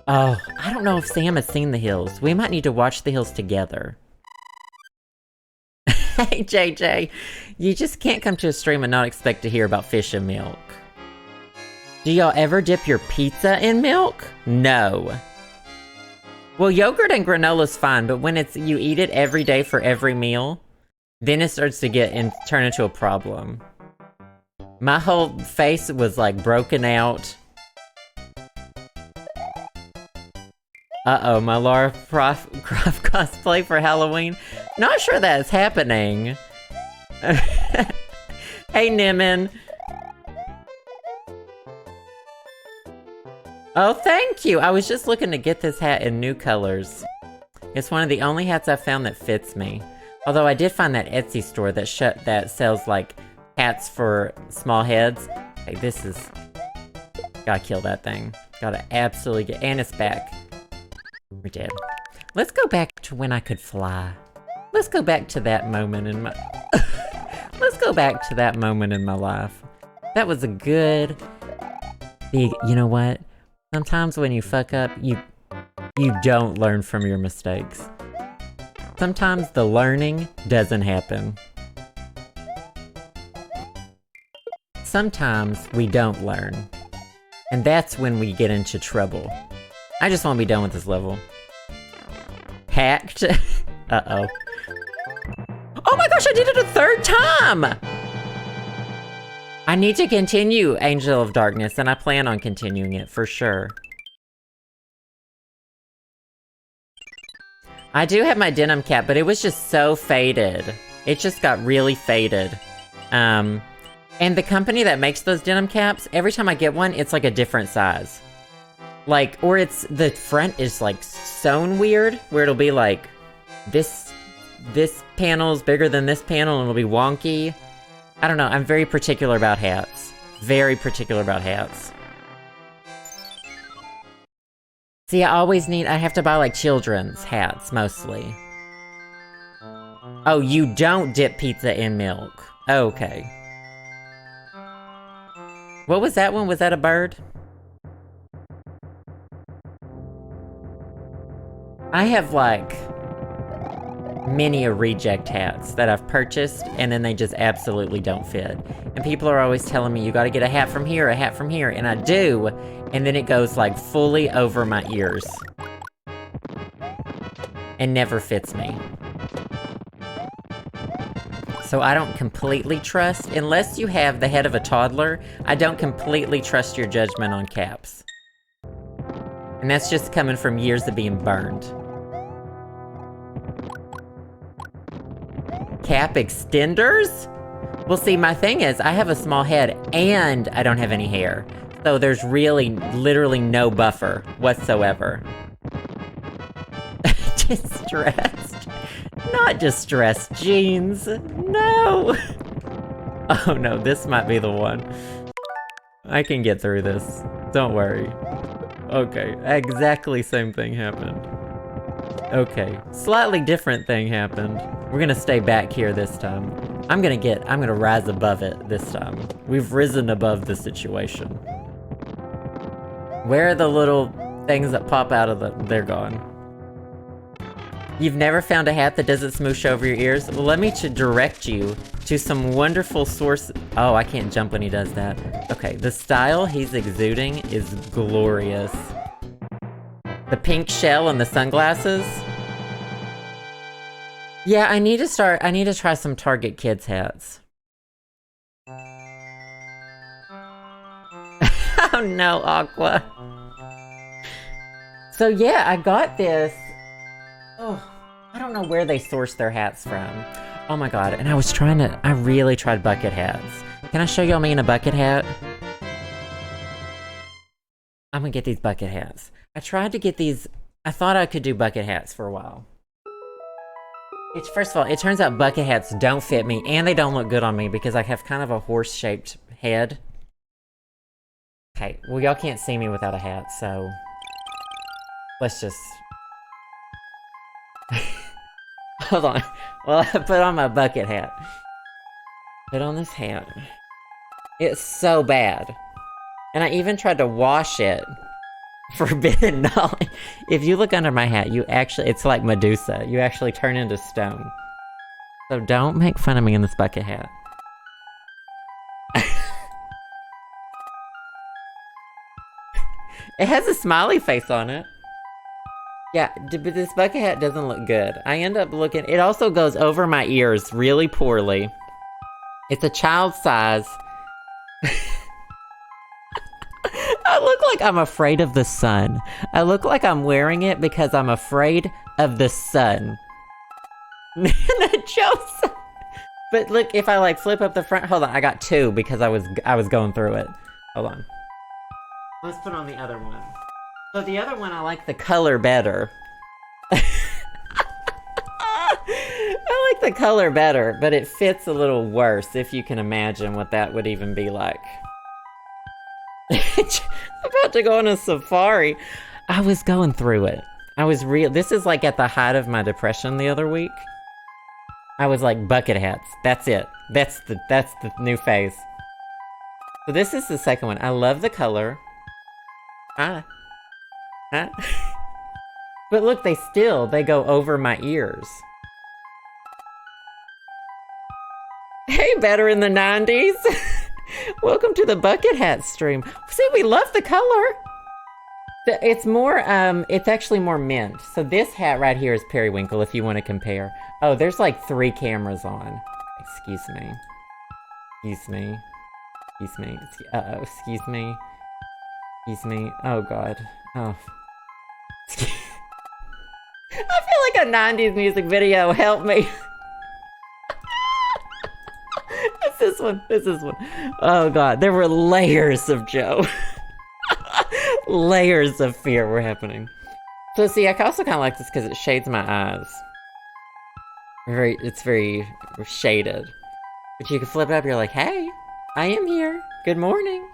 Oh, I don't know if Sam has seen The Hills. We might need to watch The Hills together. Hey, JJ, you just can't come to a stream and not expect to hear about fish and milk. Do y'all ever dip your pizza in milk? No. Well, yogurt and granola's fine, but when you eat it every day for every meal, then it starts to turn into a problem. My whole face was, like, broken out. Uh-oh, my Lara Croft cosplay for Halloween? Not sure that's happening. Hey, Nimin. Oh, thank you! I was just looking to get this hat in new colors. It's one of the only hats I've found that fits me. Although I did find that Etsy store that sells, like, hats for small heads. Hey, this is... Gotta kill that thing. Gotta absolutely get... And it's back. We're dead. Let's go back to when I could fly. Let's go back to that moment in my... Let's go back to that moment in my life. That was a good... big... You know what? Sometimes when you fuck up, you don't learn from your mistakes. Sometimes the learning doesn't happen. Sometimes we don't learn. And that's when we get into trouble. I just want to be done with this level. Hacked? Uh-oh. Oh my gosh, I did it a third time! I need to continue Angel of Darkness, and I plan on continuing it, for sure. I do have my denim cap, but it was just so faded. It just got really faded. And the company that makes those denim caps, every time I get one, it's like a different size. Like, or the front is like sewn weird, where it'll be like, this panel's bigger than this panel, and it'll be wonky. I don't know, I'm very particular about hats. Very particular about hats. See, I have to buy, like, children's hats, mostly. Oh, you don't dip pizza in milk. Okay. What was that one? Was that a bird? I have, like... many reject hats that I've purchased, and then they just absolutely don't fit. And people are always telling me, you gotta get a hat from here, and I do, and then it goes, like, fully over my ears. And never fits me. So I don't completely trust, unless you have the head of a toddler, I don't completely trust your judgment on caps. And that's just coming from years of being burned. Cap extenders? Well, see, my thing is, I have a small head, and I don't have any hair. So there's really, literally no buffer whatsoever. Distressed. Not distressed jeans. No! Oh no, this might be the one. I can get through this. Don't worry. Okay, exactly same thing happened. Okay, slightly different thing happened. We're gonna stay back here this time. I'm gonna rise above it this time. We've risen above the situation. Where are the little things that pop out of they're gone. You've never found a hat that doesn't smoosh over your ears? Well, let me direct you to some wonderful sources. Oh, I can't jump when he does that. Okay, the style he's exuding is glorious. The pink shell and the sunglasses. Yeah, I need to try some Target Kids hats. Oh no, Aqua. So yeah, I got this. Oh, I don't know where they source their hats from. Oh my god, and I really tried bucket hats. Can I show y'all me in a bucket hat? I'm gonna get these bucket hats. I tried to get these, I thought I could do bucket hats for a while. First of all, it turns out bucket hats don't fit me, and they don't look good on me because I have kind of a horse-shaped head. Okay, well y'all can't see me without a hat, so... let's just... Hold on. Well, I put on my bucket hat. Put on this hat. It's so bad. And I even tried to wash it. Forbidden knowledge. If you look under my hat, it's like Medusa. You actually turn into stone. So don't make fun of me in this bucket hat. It has a smiley face on it. Yeah, but this bucket hat doesn't look good. I end up looking... It also goes over my ears really poorly. It's a child size. I look like I'm afraid of the sun. I look like I'm wearing it because I'm afraid of the sun. But look, if I like flip up the front... Hold on, I got two because I was going through it. Hold on. Let's put on the other one. So the other one, I like the color better. I like the color better, but it fits a little worse, if you can imagine what that would even be like. I'm about to go on a safari. I was going through it. This is like at the height of my depression the other week. I was like, bucket hats. That's it. That's the new phase. So this is the second one. I love the color. Huh? But look, they go over my ears. Hey, better in the 90s. Welcome to the bucket hat stream. See, we love the color. It's more, it's actually more mint. So this hat right here is periwinkle, if you want to compare. Oh, there's like 3 cameras on. Excuse me. Excuse me. Excuse me. Uh-oh, excuse me. Excuse me. Oh, God. Oh. I feel like a 90s music video. Help me. It's this one. It's this one. Oh, God. There were layers of Joe. Layers of fear were happening. So, see, I also kind of like this because it shades my eyes. It's very shaded. But you can flip it up, you're like, hey, I am here. Good morning.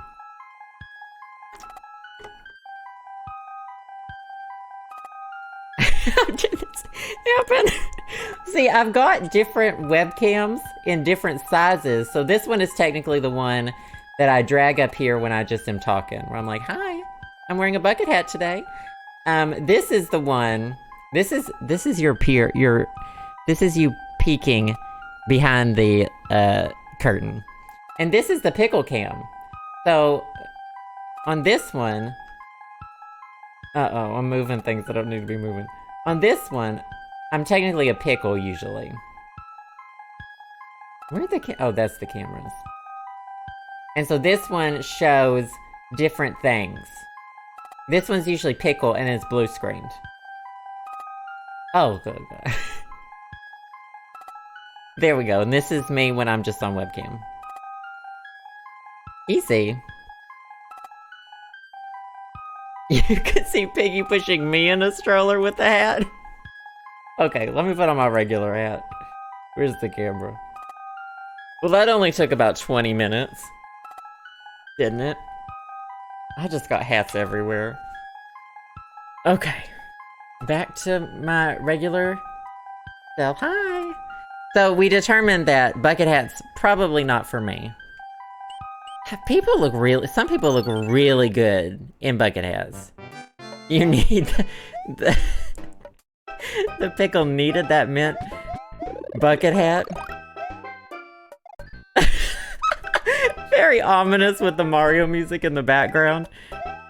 How did this happen? See, I've got different webcams in different sizes. So this one is technically the one that I drag up here when I just am talking. Where I'm like, hi, I'm wearing a bucket hat today. This is the one. This is your peer. This is you peeking behind the curtain. And this is the pickle cam. So on this one, uh-oh, I'm moving things that don't need to be moving. On this one, I'm technically a pickle usually. Where are the oh, that's the cameras. And so this one shows different things. This one's usually pickle and it's blue screened. Oh, good. There we go. And this is me when I'm just on webcam. Easy. You could see Piggy pushing me in a stroller with a hat. Okay, let me put on my regular hat. Where's the camera? Well, that only took about 20 minutes. Didn't it? I just got hats everywhere. Okay. Back to my regular self. Hi! So we determined that bucket hats probably not for me. Some people look really good in bucket hats. You need the pickle needed that mint bucket hat. Very ominous with the Mario music in the background.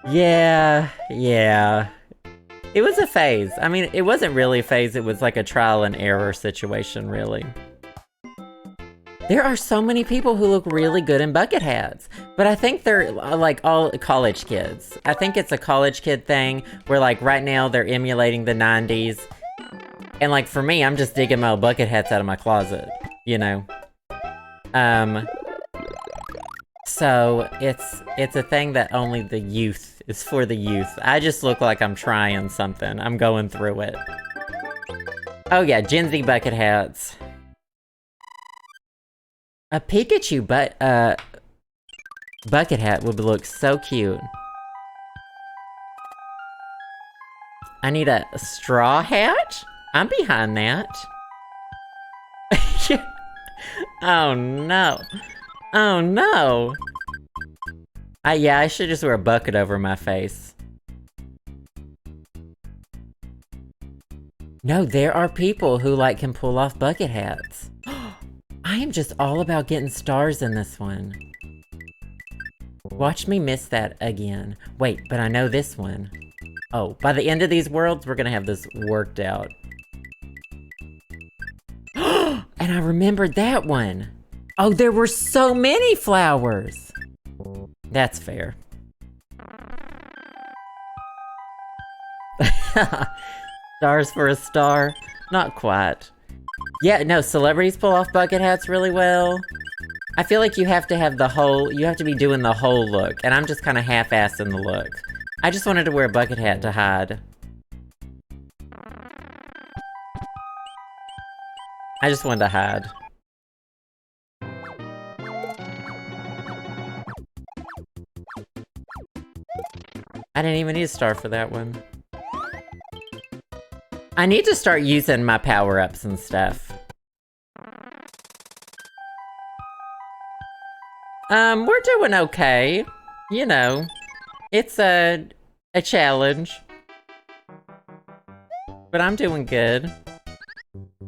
Yeah. It was a phase. I mean, it wasn't really a phase, it was like a trial and error situation, really. There are so many people who look really good in bucket hats, but I think they're like all college kids. I think it's a college kid thing where like right now they're emulating the 90s. And like for me, I'm just digging my old bucket hats out of my closet, you know? So it's a thing that only the youth is for the youth. I just look like I'm trying something. I'm going through it. Oh yeah, Gen Z bucket hats. A Pikachu bucket hat would look so cute. I need a straw hat? I'm behind that. Oh no. Oh no. Yeah, I should just wear a bucket over my face. No, there are people who like can pull off bucket hats. I am just all about getting stars in this one. Watch me miss that again. Wait, but I know this one. Oh, by the end of these worlds, we're gonna have this worked out. And I remembered that one. Oh, there were so many flowers. That's fair. Stars for a star? Not quite. Yeah, no, celebrities pull off bucket hats really well. I feel like you have to have you have to be doing the whole look, and I'm just kind of half-assing the look. I just wanted to wear a bucket hat to hide. I just wanted to hide. I didn't even need a star for that one. I need to start using my power-ups and stuff. We're doing okay. You know, it's a challenge. But I'm doing good.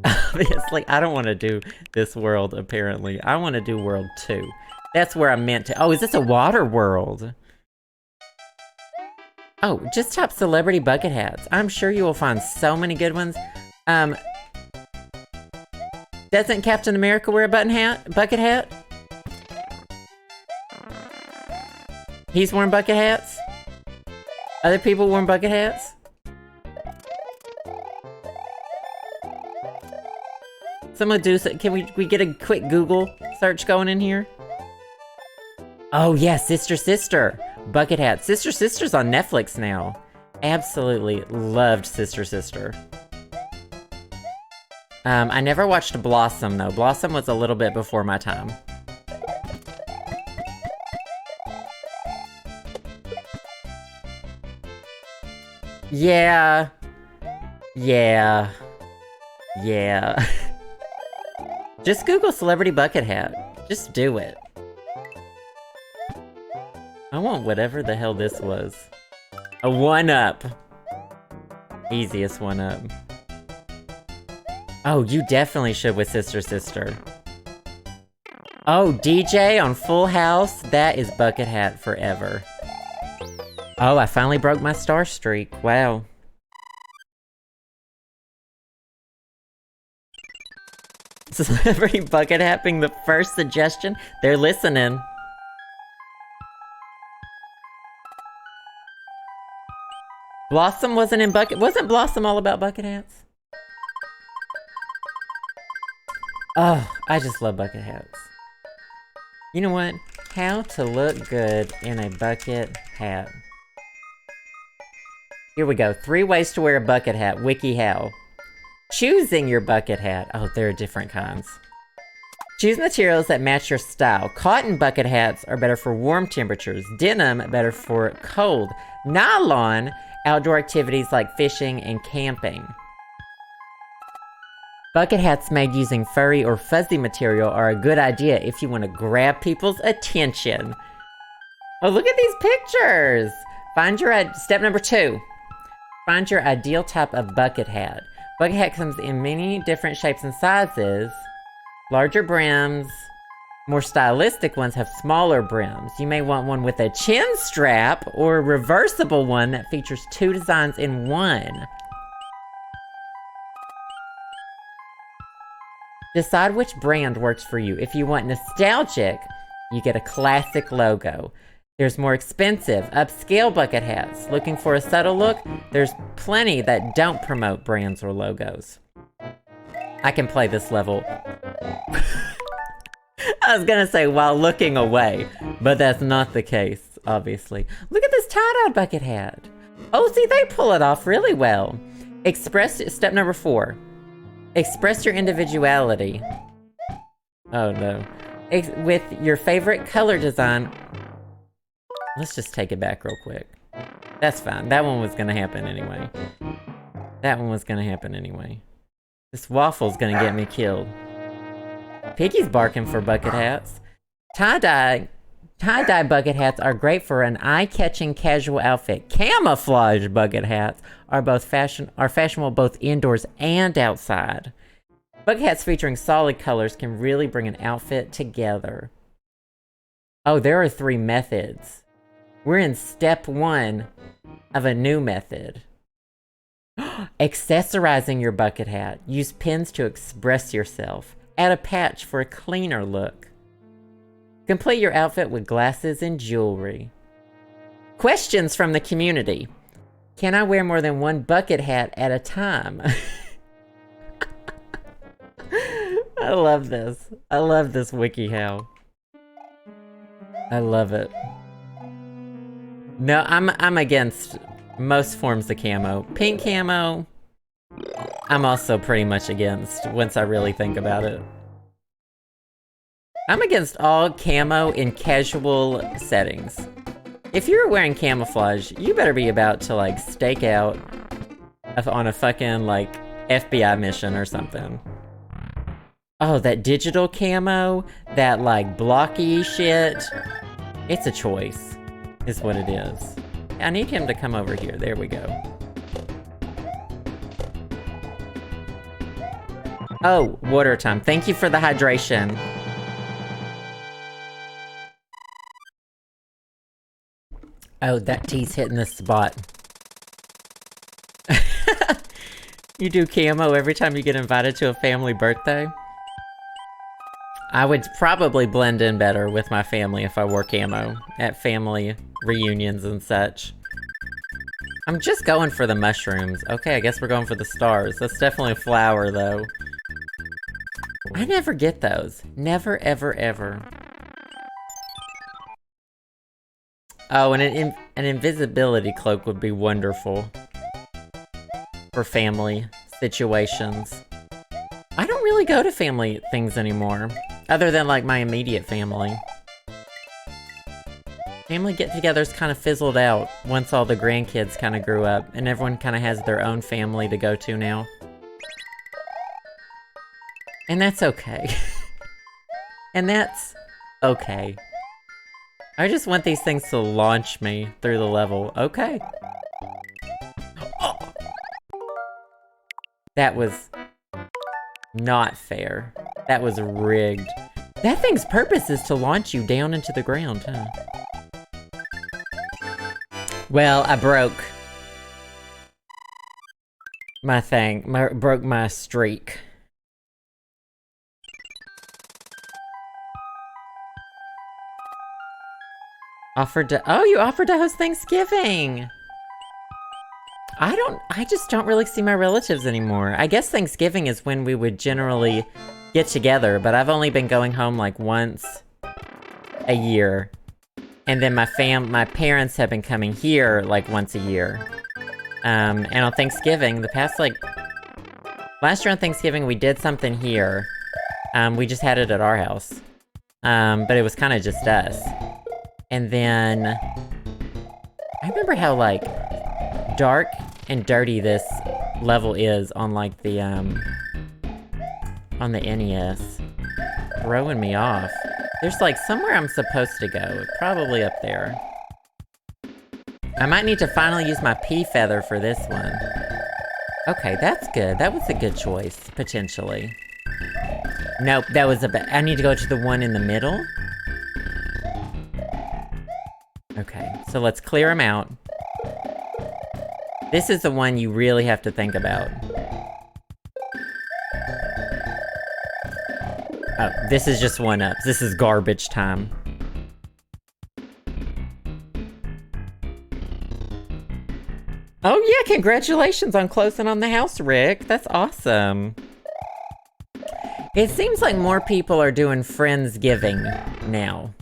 Obviously, I don't want to do this world, apparently. I want to do world 2. That's where I'm meant to. Oh, is this a water world? Oh, just type celebrity bucket hats. I'm sure you will find so many good ones. Doesn't Captain America wear a bucket hat? He's wearing bucket hats? Other people wearing bucket hats? Someone do, can we get a quick Google search going in here? Oh yeah, Sister. Bucket hat. Sister's on Netflix now. Absolutely loved Sister. I never watched Blossom though. Blossom was a little bit before my time. Yeah. Just Google celebrity bucket hat. Just do it. I want whatever the hell this was. A 1-up. Easiest 1-up. Oh, you definitely should with Sister. Oh, DJ on Full House? That is bucket hat forever. Oh, I finally broke my star streak. Wow. Celebrity bucket hat being the first suggestion? They're listening. Blossom wasn't in bucket. Wasn't Blossom all about bucket hats? Oh, I just love bucket hats. You know what? How to look good in a bucket hat. Here we go. 3 ways to wear a bucket hat. WikiHow. Choosing your bucket hat. Oh, there are different kinds. Choose materials that match your style. Cotton bucket hats are better for warm temperatures. Denim, better for cold. Nylon, outdoor activities like fishing and camping. Bucket hats made using furry or fuzzy material are a good idea if you want to grab people's attention. Oh, look at these pictures! Step number 2. Find your ideal type of bucket hat. Bucket hat comes in many different shapes and sizes. Larger brims, more stylistic ones have smaller brims. You may want one with a chin strap or a reversible one that features 2 designs in one. Decide which brand works for you. If you want nostalgic, you get a classic logo. There's more expensive, upscale bucket hats. Looking for a subtle look? There's plenty that don't promote brands or logos. I can play this level. I was gonna say while looking away, but that's not the case, obviously. Look at this tie-dye bucket hat. Oh, see, they pull it off really well. Step number 4. Express your individuality. Oh no. With your favorite color design. Let's just take it back real quick. That's fine. That one was gonna happen anyway. This waffle's gonna get me killed. Piggy's barking for bucket hats. Tie-dye bucket hats are great for an eye-catching casual outfit. Camouflage bucket hats are fashionable both indoors and outside. Bucket hats featuring solid colors can really bring an outfit together. Oh, there are 3 methods. We're in step 1 of a new method. Accessorizing your bucket hat. Use pins to express yourself. Add a patch for a cleaner look. Complete your outfit with glasses and jewelry. Questions from the community. Can I wear more than 1 bucket hat at a time? I love this. I love this WikiHow. I love it. No, I'm against most forms of camo. Pink camo, I'm also pretty much against, once I really think about it. I'm against all camo in casual settings. If you're wearing camouflage, you better be about to, like, stake out on a fucking, like, FBI mission or something. Oh, that digital camo, that, like, blocky shit. It's a choice, is what it is. I need him to come over here. There we go. Oh, water time. Thank you for the hydration. Oh, that tea's hitting the spot. You do camo every time you get invited to a family birthday? I would probably blend in better with my family if I wore camo at family reunions and such. I'm just going for the mushrooms. Okay, I guess we're going for the stars. That's definitely a flower, though. I never get those. Never, ever, ever. Oh, and an invisibility cloak would be wonderful for family situations. I don't really go to family things anymore, other than, like, my immediate family. Family get-togethers kind of fizzled out once all the grandkids kind of grew up, and everyone kind of has their own family to go to now. And that's okay. And that's okay. I just want these things to launch me through the level. Okay. Oh. That was not fair. That was rigged. That thing's purpose is to launch you down into the ground, huh? Well, I broke my thing. Broke my streak. Oh, you offered to host Thanksgiving! I just don't really see my relatives anymore. I guess Thanksgiving is when we would generally get together, but I've only been going home like once a year. And then my parents have been coming here like once a year. And on Thanksgiving, the past like Last year on Thanksgiving, we did something here. We just had it at our house. But it was kind of just us. And then... I remember how, like, dark and dirty this level is on, like, the, on the NES. Throwing me off. There's, like, somewhere I'm supposed to go. Probably up there. I might need to finally use my pea feather for this one. Okay, that's good. That was a good choice, potentially. Nope, that was I need to go to the one in the middle? Okay, so let's clear them out. This is the one you really have to think about. Oh, this is just one-ups. This is garbage time. Oh yeah, congratulations on closing on the house, Rick. That's awesome. It seems like more people are doing Friendsgiving now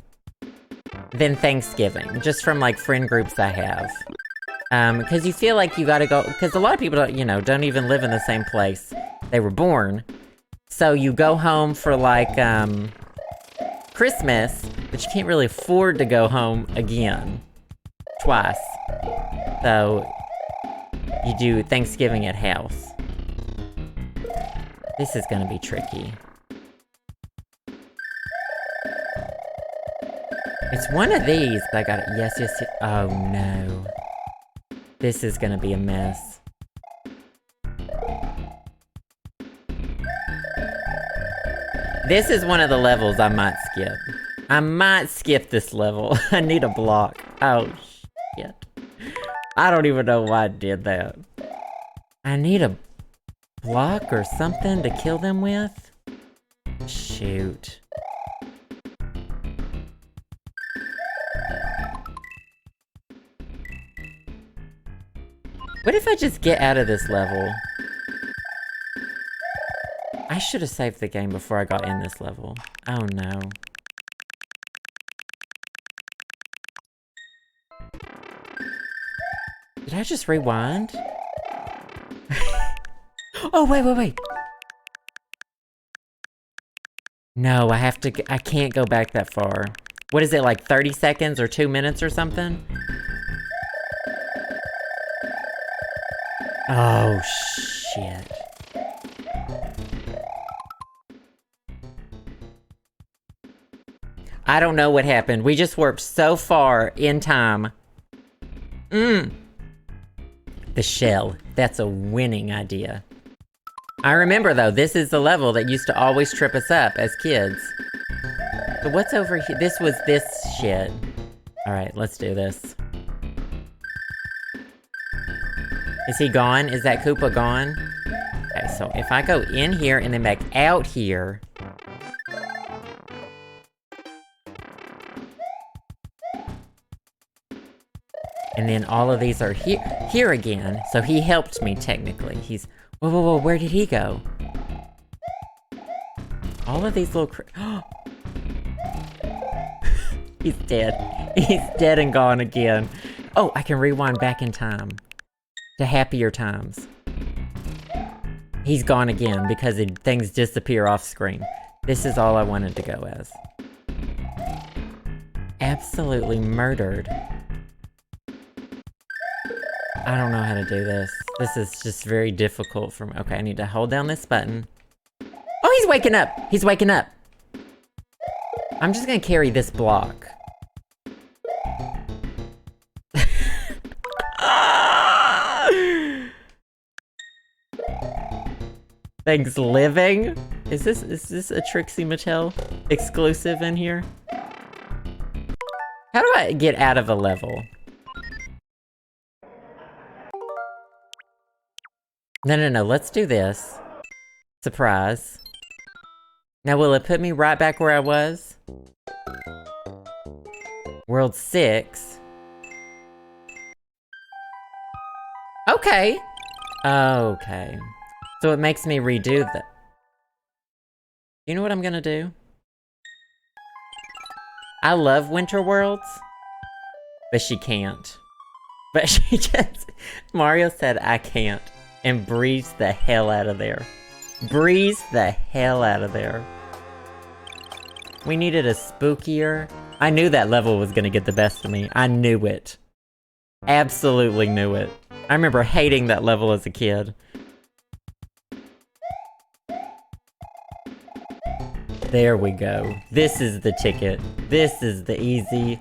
than Thanksgiving, just from like friend groups I have. Because you feel like you gotta go, because a lot of people, you know, don't even live in the same place they were born. So you go home for like, Christmas, but you can't really afford to go home again. Twice. So, you do Thanksgiving at house. This is gonna be tricky. It's one of these, but I got it. Yes, yes, yes. Oh no. This is gonna be a mess. This is one of the levels I might skip. I might skip this level. I need a block. Oh, shit. I don't even know why I did that. I need a block or something to kill them with? Shoot. What if I just get out of this level? I should have saved the game before I got in this level. Oh no. Did I just rewind? Oh, wait. No, I have to, I can't go back that far. What is it, like 30 seconds or 2 minutes or something? Oh, shit. I don't know what happened. We just warped so far in time. The shell. That's a winning idea. I remember, though, this is the level that used to always trip us up as kids. So what's over here? This was this shit. Alright, let's do this. Is he gone? Is that Koopa gone? Okay, so if I go in here and then back out here... And then all of these are here again. So he helped me, technically. He's... Whoa, where did he go? All of these little He's dead. He's dead and gone again. Oh, I can rewind back in time. To happier times. He's gone again because things disappear off screen. This is all I wanted to go as. Absolutely murdered. I don't know how to do this. This is just very difficult for me. Okay, I need to hold down this button. Oh, he's waking up! He's waking up! I'm just gonna carry this block. Thanks, living? Is this a Trixie Mattel exclusive in here? How do I get out of a level? No, let's do this. Surprise. Now, will it put me right back where I was? World 6. Okay. Okay. So it makes me redo that. You know what I'm gonna do? I love Winter Worlds, but she can't. But she just... Mario said I can't. And breathes the hell out of there. Breeze the hell out of there. We needed a spookier... I knew that level was gonna get the best of me. I knew it. Absolutely knew it. I remember hating that level as a kid. There we go. This is the ticket. This is the easy.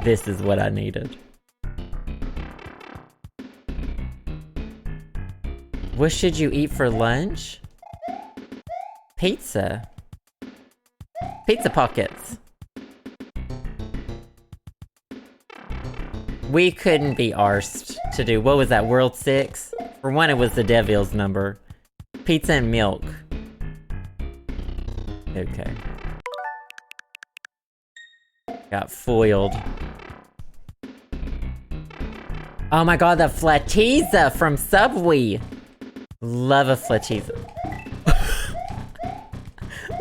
This is what I needed. What should you eat for lunch? Pizza. Pizza pockets. We couldn't be arsed to do, what was that, World 6? For one, it was the Devil's number. Pizza and milk. Okay. Got foiled. Oh my god, the Flateza from Subway! Love a Flateza.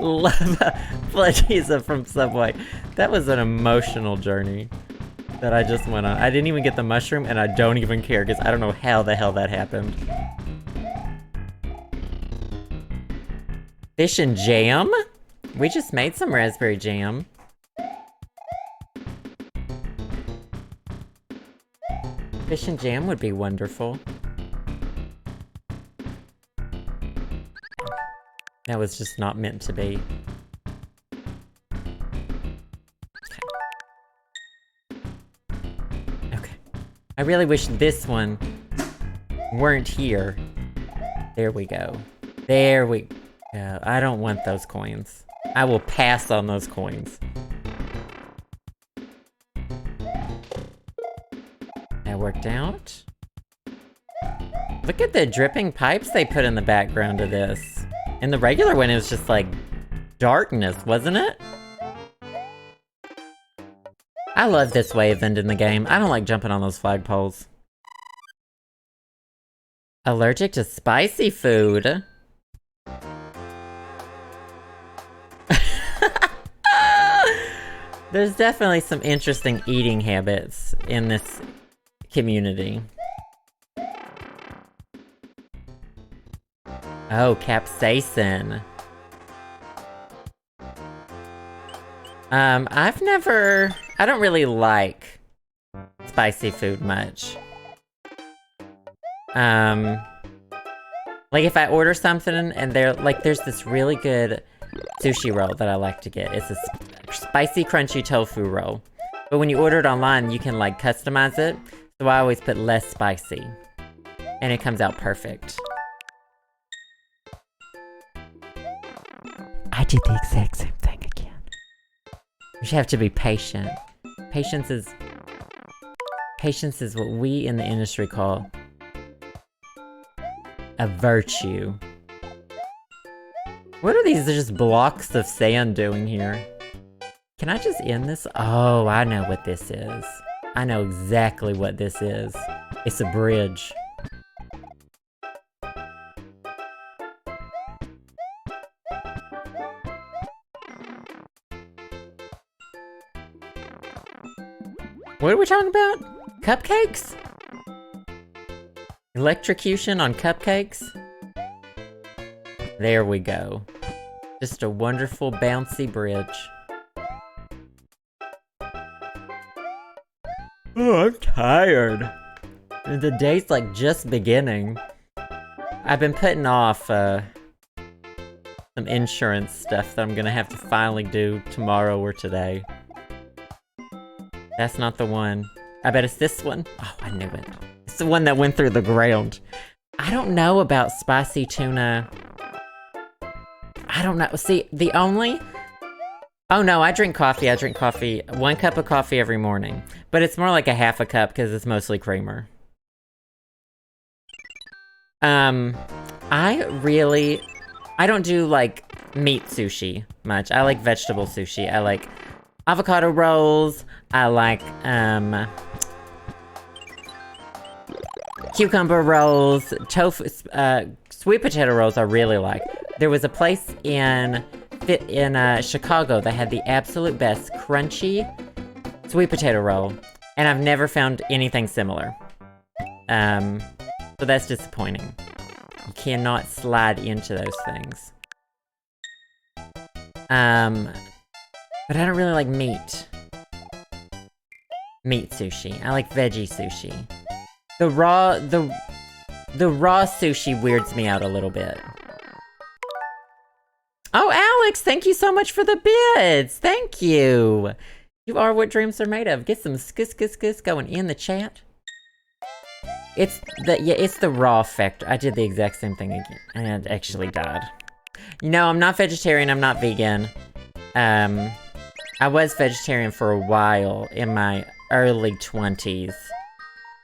Love a Flateza from Subway. That was an emotional journey that I just went on. I didn't even get the mushroom, and I don't even care, because I don't know how the hell that happened. Fish and jam? We just made some raspberry jam. Fish and jam would be wonderful. That was just not meant to be. Okay. I really wish this one weren't here. There we go. There we go. I don't want those coins. I will pass on those coins. That worked out. Look at the dripping pipes they put in the background of this. In the regular one, it was just like darkness, wasn't it? I love this way of ending the game. I don't like jumping on those flagpoles. Allergic to spicy food. There's definitely some interesting eating habits in this community. Oh, capsaicin. I don't really like spicy food much. Like if I order something and there's this really good sushi roll that I like to get. It's a spicy crunchy tofu roll. But when you order it online, you can like customize it. So I always put less spicy. And it comes out perfect. I did the exact same thing again. You have to be patient. Patience is what we in the industry call a virtue. What are these just blocks of sand doing here? Can I just end this? Oh, I know what this is. I know exactly what this is. It's a bridge. What are we talking about? Cupcakes? Electrocution on cupcakes? There we go. Just a wonderful bouncy bridge. Oh, I'm tired. The day's like just beginning. I've been putting off some insurance stuff that I'm gonna have to finally do tomorrow or today. That's not the one. I bet it's this one. Oh, I knew it. It's the one that went through the ground. I don't know about spicy tuna. I don't know. See, the only... Oh no, I drink coffee. 1 cup of coffee every morning. But it's more like a half a cup because it's mostly creamer. I don't do like meat sushi much. I like vegetable sushi. I like avocado rolls. I like cucumber rolls, tofu, sweet potato rolls I really like. There was a place in Chicago that had the absolute best crunchy sweet potato roll, and I've never found anything similar. So that's disappointing. You cannot slide into those things. But I don't really like meat. Meat sushi. I like veggie sushi. The raw sushi weirds me out a little bit. Oh, Alex, thank you so much for the bits. Thank you. You are what dreams are made of. Get some skis going in the chat. It's the raw factor. I did the exact same thing again, and it actually died. You know, I'm not vegetarian, I'm not vegan. I was vegetarian for a while in my early 20s,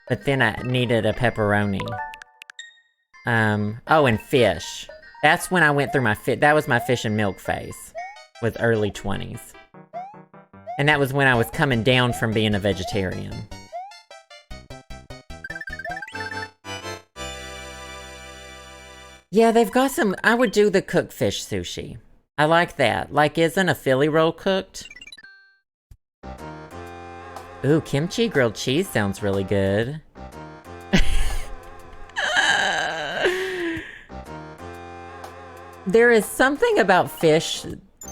but then I needed a pepperoni. Oh, and fish. That's when I went through that was my fish and milk phase, was early 20s. And that was when I was coming down from being a vegetarian. Yeah, they've got some, I would do the cooked fish sushi. I like that. Like, isn't a Philly roll cooked? Ooh, kimchi grilled cheese sounds really good. There is something about fish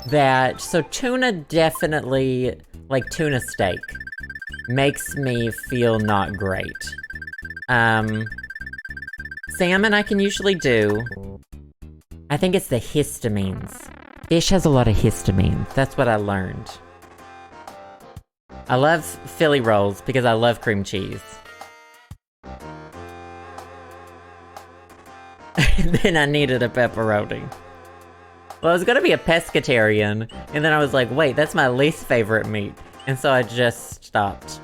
that, so tuna definitely, like tuna steak, makes me feel not great. Salmon I can usually do. I think it's the histamines. Fish has a lot of histamines. That's what I learned. I love Philly rolls because I love cream cheese. And then I needed a pepperoni. Well, I was gonna be a pescatarian, and then I was like, wait, that's my least favorite meat. And so I just stopped.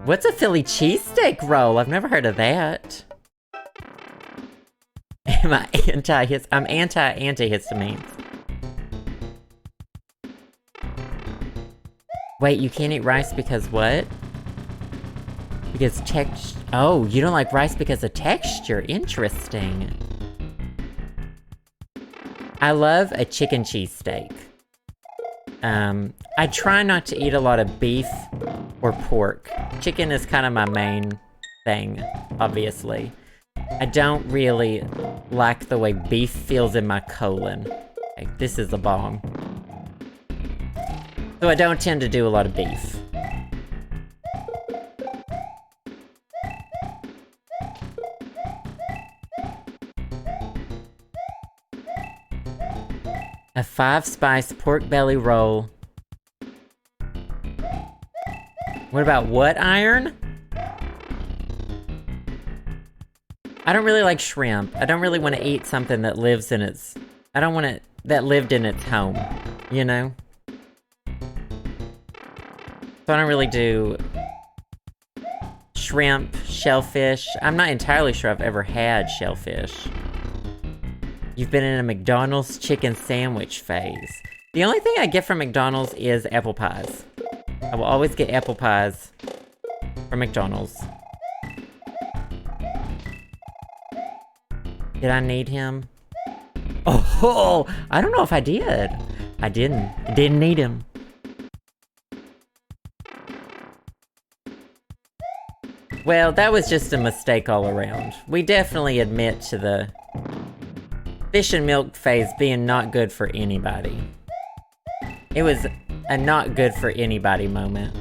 What's a Philly cheesesteak roll? I've never heard of that. Am I I'm anti-antihistamines. Wait, you can't eat rice because what? Because oh, you don't like rice because of texture. Interesting. I love a chicken cheesesteak. I try not to eat a lot of beef or pork. Chicken is kind of my main thing, obviously. I don't really like the way beef feels in my colon. Okay, this is a bomb. So I don't tend to do a lot of beef. A 5-spice pork belly roll. What about what iron? I don't really like shrimp. I don't really want to eat something that lives in its... I don't want it... that lived in its home, you know? So I don't really do... shrimp, shellfish. I'm not entirely sure I've ever had shellfish. You've been in a McDonald's chicken sandwich phase. The only thing I get from McDonald's is apple pies. I will always get apple pies from McDonald's. Did I need him? Oh, I don't know if I did. I didn't. I didn't need him. Well, that was just a mistake all around. We definitely admit to the fish and milk phase being not good for anybody. It was a not good for anybody moment.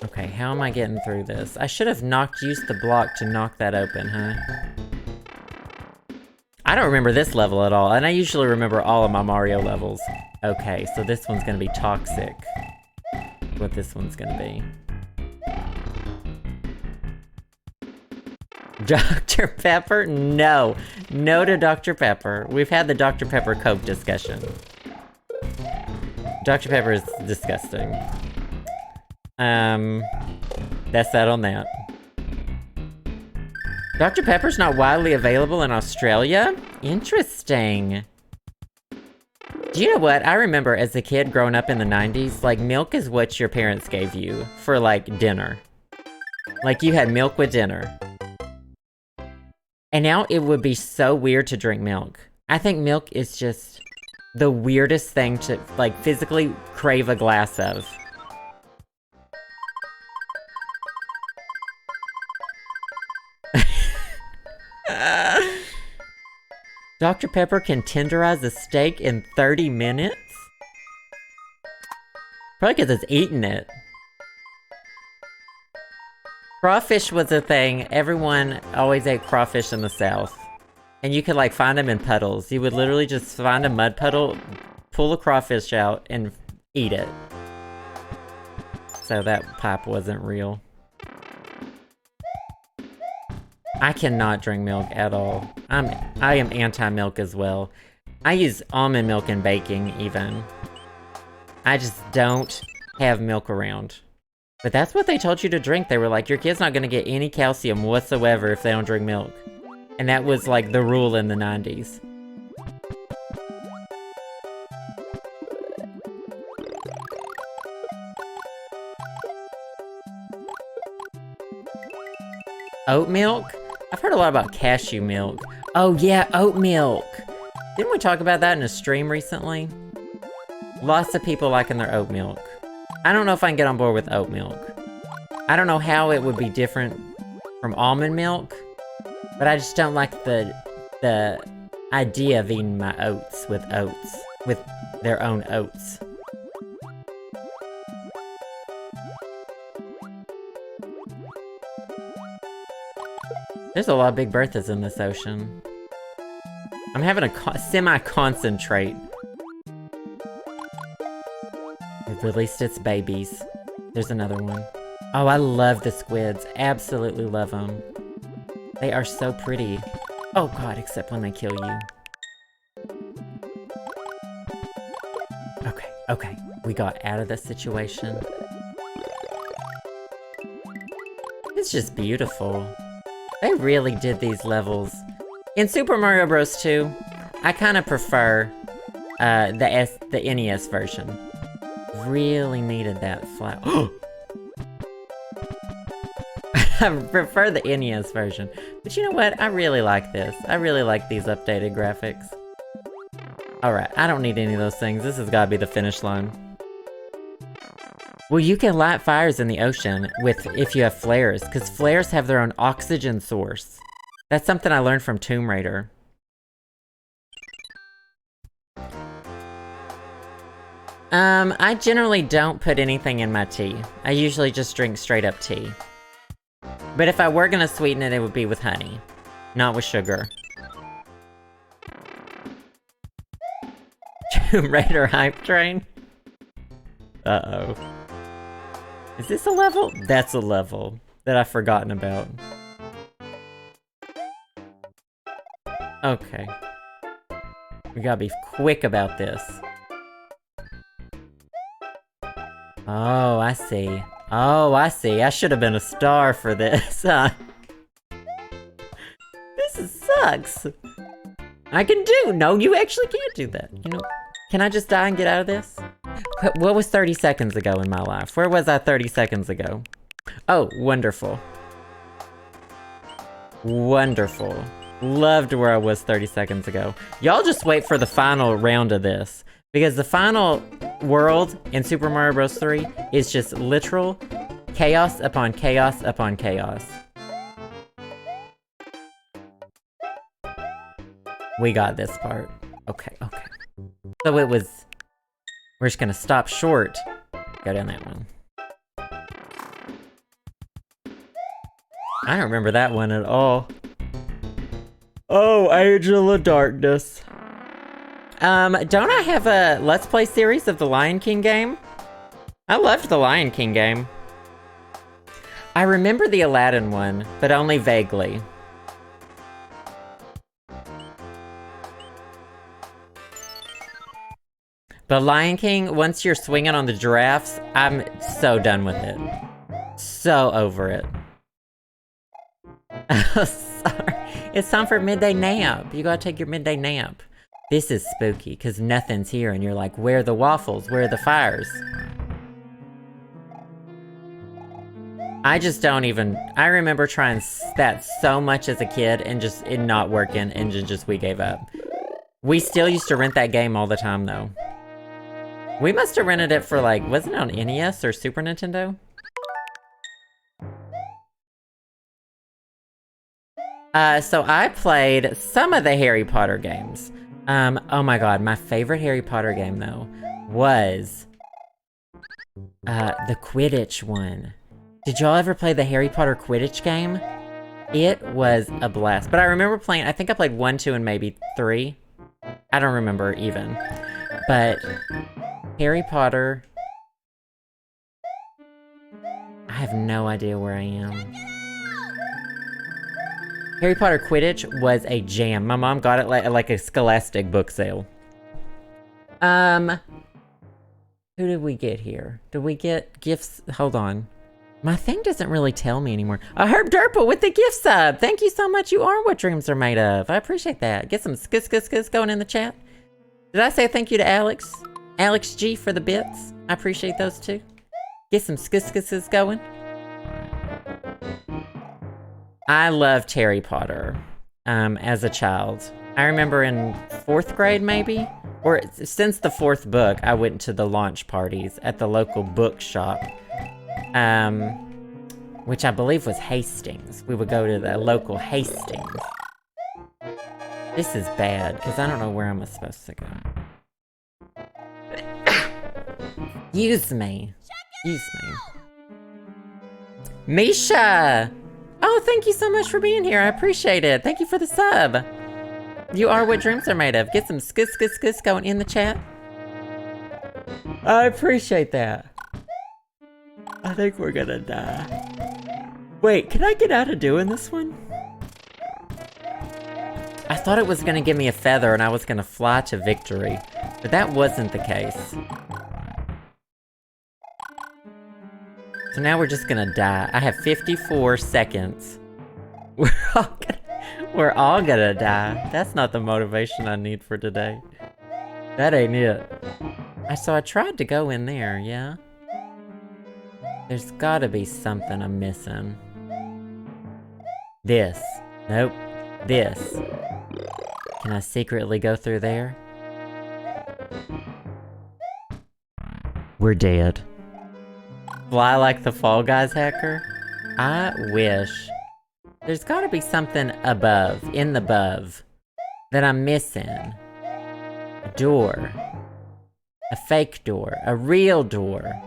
Okay, how am I getting through this? I should have used the block to knock that open, huh? I don't remember this level at all, and I usually remember all of my Mario levels. Okay, so this one's gonna be toxic. What this one's gonna be. Dr. Pepper? No. No to Dr. Pepper. We've had the Dr. Pepper Coke discussion. Dr. Pepper is disgusting. That's that on that. Dr. Pepper's not widely available in Australia? Interesting. Do you know what? I remember as a kid growing up in the 90s, like, milk is what your parents gave you for, like, dinner. Like, you had milk with dinner. And now it would be so weird to drink milk. I think milk is just the weirdest thing to, like, physically crave a glass of. Dr. Pepper can tenderize a steak in 30 minutes? Probably because it's eating it. Crawfish was a thing. Everyone always ate crawfish in the South. And you could like find them in puddles. You would literally just find a mud puddle, pull a crawfish out, and eat it. So that pipe wasn't real. I cannot drink milk at all. I am anti-milk as well. I use almond milk in baking, even. I just don't have milk around. But that's what they told you to drink. They were like, your kid's not gonna get any calcium whatsoever if they don't drink milk. And that was like the rule in the 90s. Oat milk? I've heard a lot about cashew milk. Oh yeah, oat milk! Didn't we talk about that in a stream recently? Lots of people liking their oat milk. I don't know if I can get on board with oat milk. I don't know how it would be different from almond milk, but I just don't like the idea of eating my oats, with their own oats. There's a lot of Big Berthas in this ocean. I'm having a semi-concentrate. It released its babies. There's another one. Oh, I love the squids. Absolutely love them. They are so pretty. Oh god, except when they kill you. Okay, okay. We got out of this situation. It's just beautiful. They really did these levels. In Super Mario Bros. 2, I kind of prefer the NES version. Really needed that flower. I prefer the NES version. But you know what? I really like this. I really like these updated graphics. Alright, I don't need any of those things. This has got to be the finish line. Well, you can light fires in the ocean if you have flares, because flares have their own oxygen source. That's something I learned from Tomb Raider. I generally don't put anything in my tea. I usually just drink straight up tea. But if I were gonna sweeten it, it would be with honey, not with sugar. Tomb Raider hype train? Uh-oh. Is this a level? That's a level that I've forgotten about. Okay. We gotta be quick about this. Oh, I see. Oh, I see. I should have been a star for this, huh? This sucks. I can do. No, you actually can't do that. You know, can I just die and get out of this? What was 30 seconds ago in my life? Where was I 30 seconds ago? Oh, wonderful. Wonderful. Loved where I was 30 seconds ago. Y'all just wait for the final round of this. Because the final world in Super Mario Bros. 3 is just literal chaos upon chaos upon chaos. We got this part. Okay, okay. So it was... We're just gonna stop short. Go down that one. I don't remember that one at all. Oh, Angel of Darkness. Don't I have a Let's Play series of the Lion King game? I loved the Lion King game. I remember the Aladdin one, but only vaguely. But Lion King, once you're swinging on the giraffes, I'm so done with it. So over it. Oh, sorry. It's time for midday nap. You gotta take your midday nap. This is spooky, because nothing's here, and you're like, where are the waffles? Where are the fires? I just don't even... I remember trying that so much as a kid, and just it not working, and just we gave up. We still used to rent that game all the time, though. We must have rented it for, like, wasn't it on NES or Super Nintendo? So I played some of the Harry Potter games. Oh my god, my favorite Harry Potter game, though, was the Quidditch one. Did y'all ever play the Harry Potter Quidditch game? It was a blast. But I remember playing, I think I played 1, 2, and maybe 3. I don't remember even. But Harry Potter... I have no idea where I am. Harry Potter Quidditch was a jam. My mom got it like a Scholastic book sale. Who did we get here? Did we get gifts? Hold on. My thing doesn't really tell me anymore. Herb Durple with the gift sub. Thank you so much. You are what dreams are made of. I appreciate that. Get some skis going in the chat. Did I say thank you to Alex? Alex G for the bits. I appreciate those too. Get some skis going. I loved Harry Potter as a child. I remember in 4th grade maybe, or since the 4th book, I went to the launch parties at the local bookshop, which I believe was Hastings. We would go to the local Hastings. This is bad, because I don't know where I'm supposed to go. Use me. Use me. Misha! Oh, thank you so much for being here. I appreciate it. Thank you for the sub. You are what dreams are made of. Get some skis going in the chat. I appreciate that. I think we're gonna die. Wait, can I get out of doing this one? I thought it was gonna give me a feather and I was gonna fly to victory, but that wasn't the case. So now we're just gonna die. I have 54 seconds. We're all gonna die. That's not the motivation I need for today. That ain't it. So I tried to go in there, yeah? There's gotta be something I'm missing. This. Nope. This. Can I secretly go through there? We're dead. Fly like the Fall Guys hacker? I wish. There's gotta be something above, in the above, that I'm missing. A door. A fake door. A real door.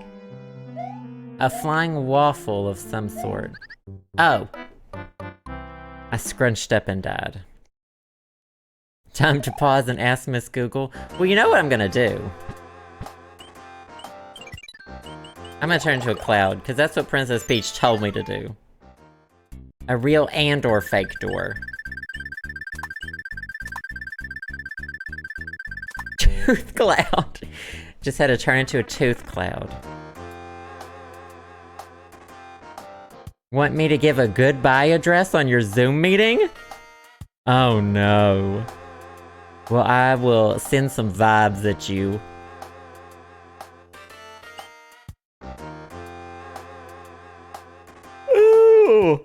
A flying waffle of some sort. Oh. I scrunched up and died. Time to pause and ask Miss Google. Well, you know what I'm gonna do? I'm gonna turn into a cloud, because that's what Princess Peach told me to do. A real and or fake door. Tooth cloud. Just had to turn into a tooth cloud. Want me to give a goodbye address on your Zoom meeting? Oh no. Well, I will send some vibes at you. Ooh.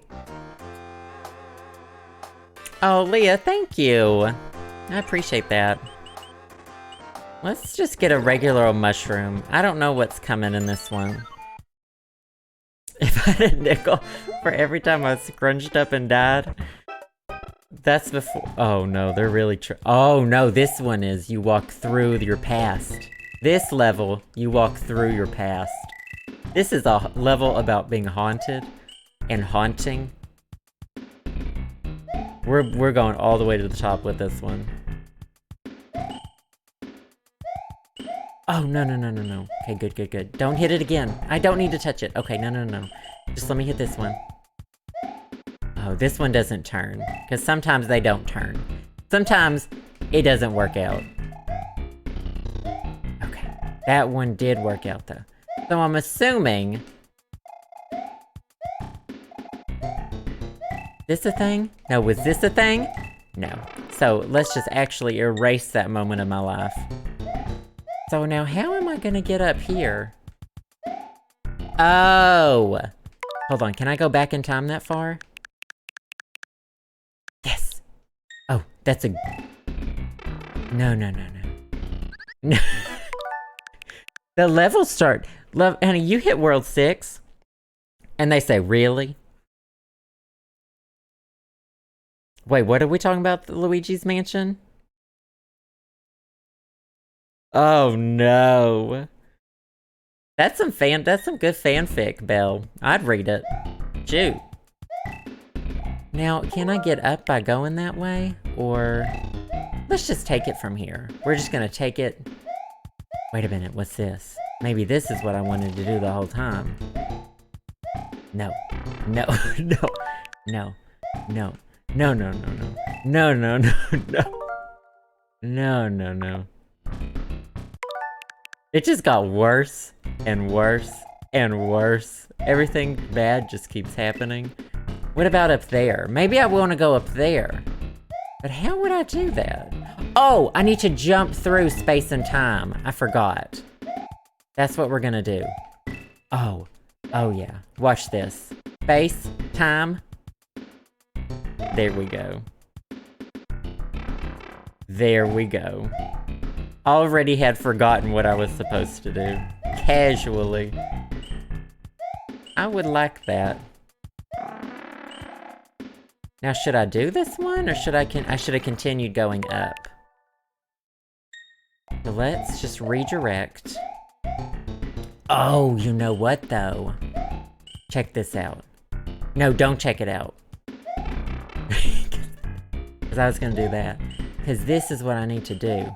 Oh, Leah, thank you. I appreciate that. Let's just get a regular old mushroom. I don't know what's coming in this one. If I had a nickel for every time I scrunched up and died. That's before. Oh no, they're really oh no, this one is you walk through your past. This level, you walk through your past. This is a level about being haunted and haunting. We're going all the way to the top with this one. Oh, no, no, no, no, no. Okay, good, good, good. Don't hit it again. I don't need to touch it. Okay, no, no, no. Just let me hit this one. Oh, this one doesn't turn. Because sometimes they don't turn. Sometimes it doesn't work out. Okay, that one did work out, though. So I'm assuming... This a thing? No, was this a thing? No. So let's just actually erase that moment of my life. So now how am I gonna get up here? Oh! Hold on, can I go back in time that far? Yes! Oh, that's a... No, no, no, no. No. The levels start... Honey, you hit World 6, and they say, really? Wait, what are we talking about? Luigi's Mansion? Oh no. That's some good fanfic, Belle. I'd read it. Shoot. Now, can I get up by going that way? Or let's just take it from here. We're just gonna take it. Wait a minute, what's this? Maybe this is what I wanted to do the whole time. No. No, no, no, no, no, no, no, no, no, no, no, no, no, no, no. It just got worse and worse and worse. Everything bad just keeps happening. What about up there? Maybe I want to go up there. But how would I do that? Oh, I need to jump through space and time. I forgot. That's what we're gonna do. Oh yeah. Watch this. Space, time. There we go. There we go. Already had forgotten what I was supposed to do. Casually. I would like that. Now, should I do this one, or should I should have continued going up? So let's just redirect. Oh, you know what, though? Check this out. No, don't check it out. Because I was going to do that. Because this is what I need to do.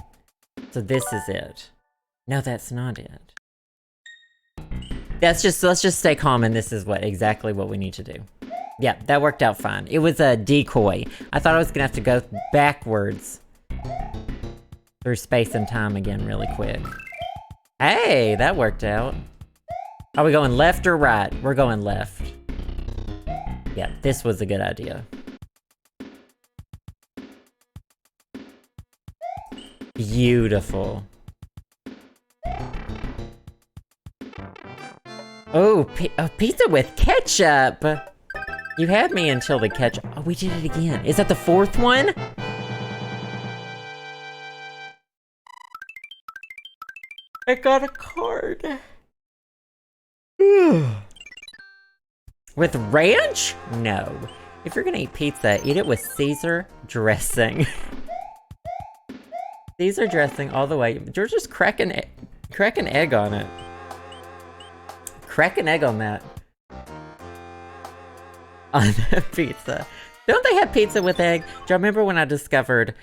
So this is it. No, that's not it. Let's just stay calm, and this is exactly what we need to do. Yeah, that worked out fine. It was a decoy. I thought I was gonna have to go backwards through space and time again really quick. Hey, that worked out. Are we going left or right? We're going left. Yeah, this was a good idea. Beautiful. Oh, pizza with ketchup! You had me until the ketchup. Oh, we did it again. Is that the fourth one? I got a card. With ranch? No. If you're gonna eat pizza, eat it with Caesar dressing. Caesar dressing all the way. George, just crack an egg on it. Crack an egg on that. On the pizza. Don't they have pizza with egg? Do you remember when I discovered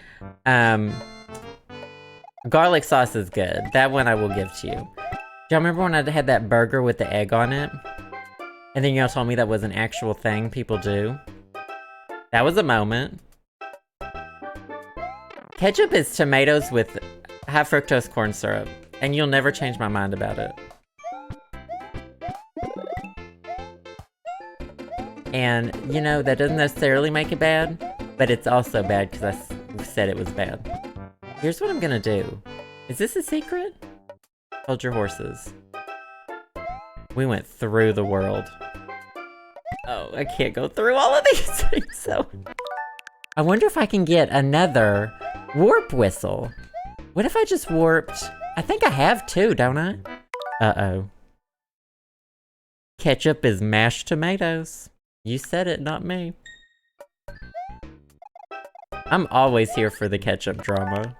garlic sauce is good? That one I will give to you. Do you remember when I had that burger with the egg on it? And then y'all told me that was an actual thing people do? That was a moment. Ketchup is tomatoes with high fructose corn syrup. And you'll never change my mind about it. And, you know, that doesn't necessarily make it bad, but it's also bad because I said it was bad. Here's what I'm gonna do. Is this a secret? Hold your horses. We went through the world. Oh, I can't go through all of these things, so... I wonder if I can get another warp whistle. What if I just warped... I think I have two, don't I? Uh-oh. Ketchup is mashed tomatoes. You said it, not me. I'm always here for the ketchup drama.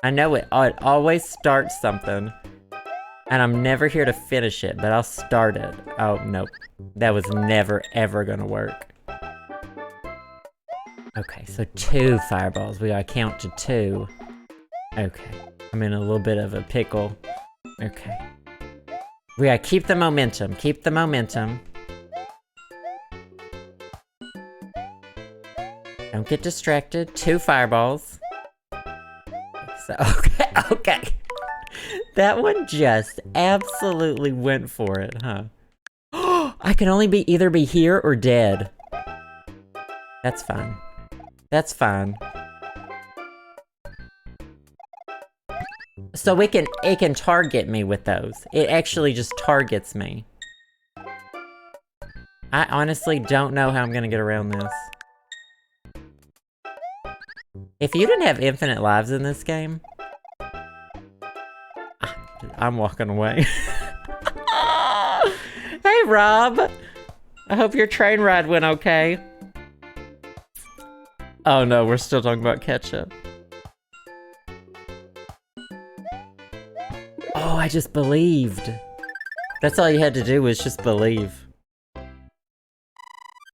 I know it always starts something. And I'm never here to finish it, but I'll start it. Oh, nope. That was never, ever gonna work. Okay, so 2 fireballs. We gotta count to 2. Okay. I'm in a little bit of a pickle. Okay. We gotta keep the momentum. Keep the momentum. Don't get distracted. 2 fireballs. So, okay. That one just absolutely went for it, huh? I can only either be here or dead. That's fine. That's fine. So it can target me with those. It actually just targets me. I honestly don't know how I'm gonna get around this. If you didn't have infinite lives in this game, I'm walking away. Hey, Rob! I hope your train ride went okay. Oh no, we're still talking about ketchup. Oh, I just believed. That's all you had to do was just believe.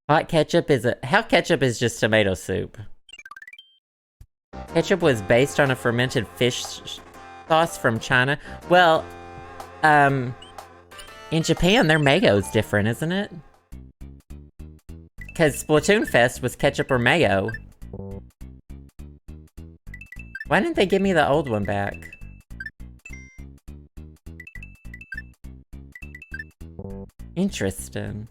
Hot ketchup is how ketchup is just tomato soup. Ketchup was based on a fermented fish sauce from China. Well, in Japan, their mayo's different, isn't it? Because Splatoon Fest was ketchup or mayo. Why didn't they give me the old one back? Interesting.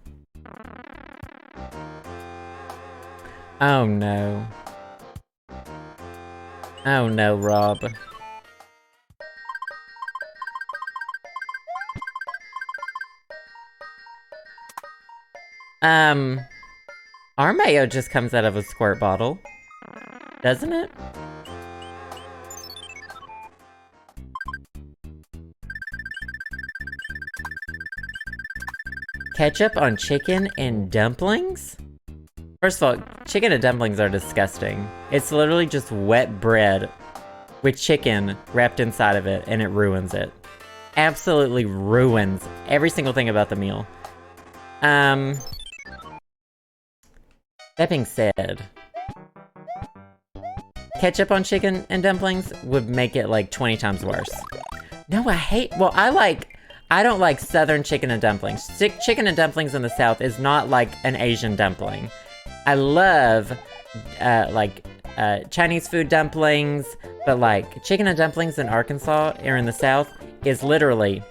Oh no. Oh no, Rob. Our mayo just comes out of a squirt bottle, doesn't it? Ketchup on chicken and dumplings? First of all, chicken and dumplings are disgusting. It's literally just wet bread with chicken wrapped inside of it, and it ruins it. Absolutely ruins every single thing about the meal. That being said, ketchup on chicken and dumplings would make it like 20 times worse. No, I don't like Southern chicken and dumplings. Chicken and dumplings in the South is not like an Asian dumpling. I love, Chinese food dumplings, but like, chicken and dumplings in Arkansas or in the South is literally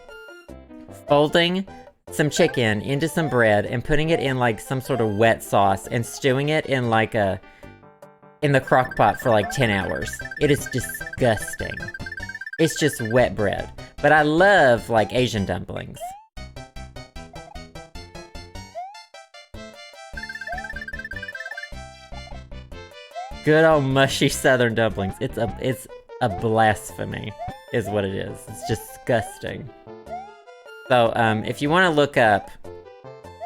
folding some chicken into some bread and putting it in like some sort of wet sauce and stewing it in like in the crock pot for like 10 hours. It is disgusting. It's just wet bread. But I love like Asian dumplings. Good old mushy Southern dumplings. It's a blasphemy, is what it is. It's disgusting. So, if you want to look up...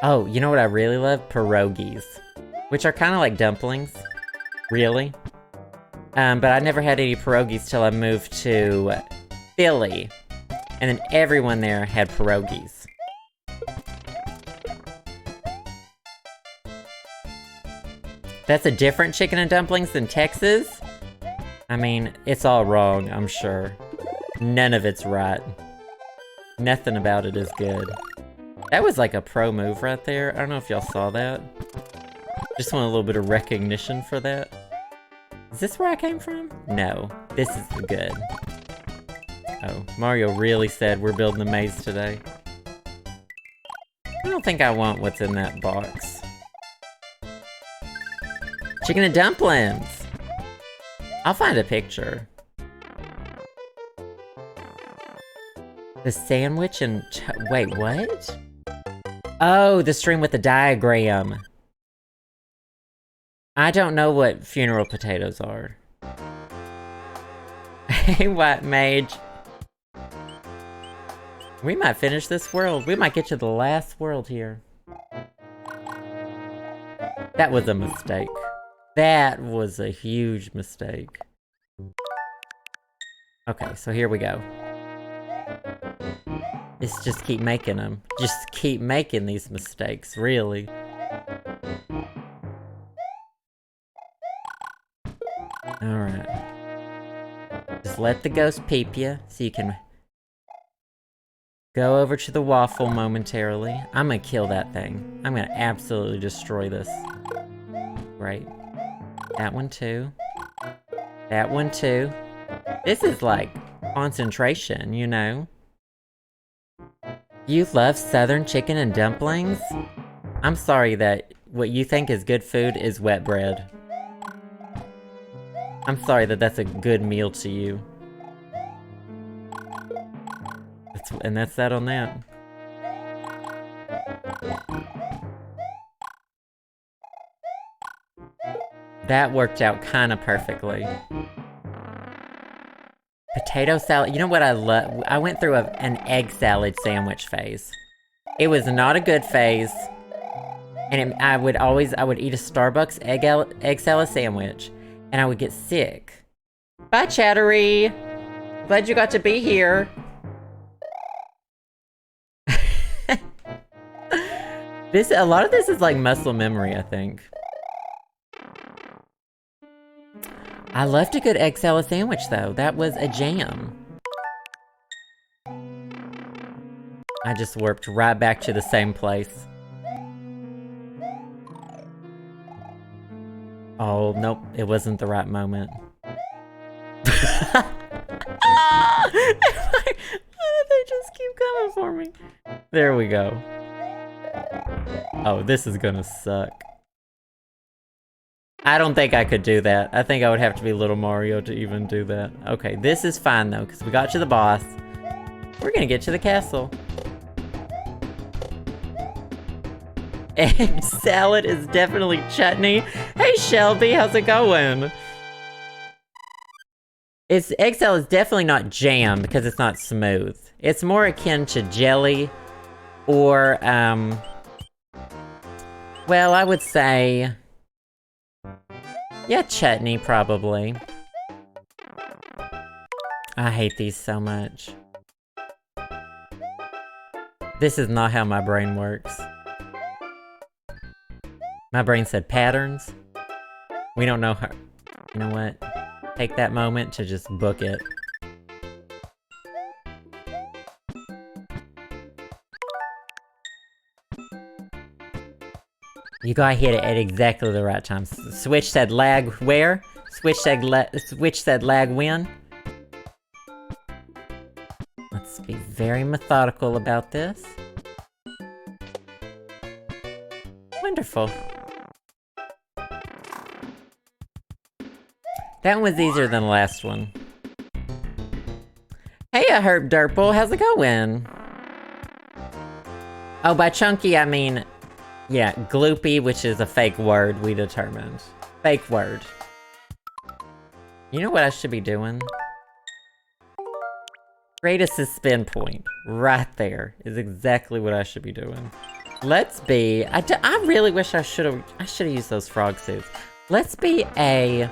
Oh, you know what I really love? Pierogies. Which are kind of like dumplings. Really. But I never had any pierogies till I moved to Philly. And then everyone there had pierogies. That's a different chicken and dumplings than Texas? I mean, it's all wrong, I'm sure. None of it's right. Nothing about it is good. That was like a pro move right there. I don't know if y'all saw that. Just want a little bit of recognition for that. Is this where I came from? No. This is the good. Oh, Mario really said we're building a maze today. I don't think I want what's in that box. Chicken and dumplings! I'll find a picture. The sandwich and... Wait, what? Oh, the stream with the diagram. I don't know what funeral potatoes are. Hey, White Mage. We might finish this world. We might get to the last world here. That was a mistake. That was a huge mistake. Okay, so here we go. It's just keep making them. Just keep making these mistakes, really. Alright. Just let the ghost peep you, so you can go over to the waffle momentarily. I'm gonna kill that thing. I'm gonna absolutely destroy this. Right. That one too. That one too. This is like concentration, you know? You love Southern chicken and dumplings? I'm sorry that what you think is good food is wet bread. I'm sorry that that's a good meal to you. And that's that on that. That worked out kind of perfectly. Potato salad. You know what I love? I went through an egg salad sandwich phase. It was not a good phase. And I would eat a Starbucks egg salad sandwich, and I would get sick. Bye, Chattery. Glad you got to be here. A lot of this is like muscle memory, I think. I loved a good egg salad sandwich, though. That was a jam. I just warped right back to the same place. Oh, nope. It wasn't the right moment. Why did they just keep coming for me? There we go. Oh, this is gonna suck. I don't think I could do that. I think I would have to be Little Mario to even do that. Okay, this is fine though, because we got to the boss. We're gonna get to the castle. Egg salad is definitely chutney. Hey Shelby, how's it going? Egg salad is definitely not jam because it's not smooth. It's more akin to jelly or, well, I would say, yeah, chutney probably. I hate these so much. This is not how my brain works. My brain said patterns. We don't know how. You know what? Take that moment to just book it. You gotta hit it at exactly the right time. Switch said lag where? Switch said lag when? Let's be very methodical about this. Wonderful. That one was easier than the last one. Hey, Herb Durple, how's it going? Oh, by chunky, I mean, yeah, gloopy, which is a fake word we determined. Fake word. You know what I should be doing? Create a suspend point. Right there is exactly what I should be doing. Let's be, I really wish I should've used those frog suits. Let's be a,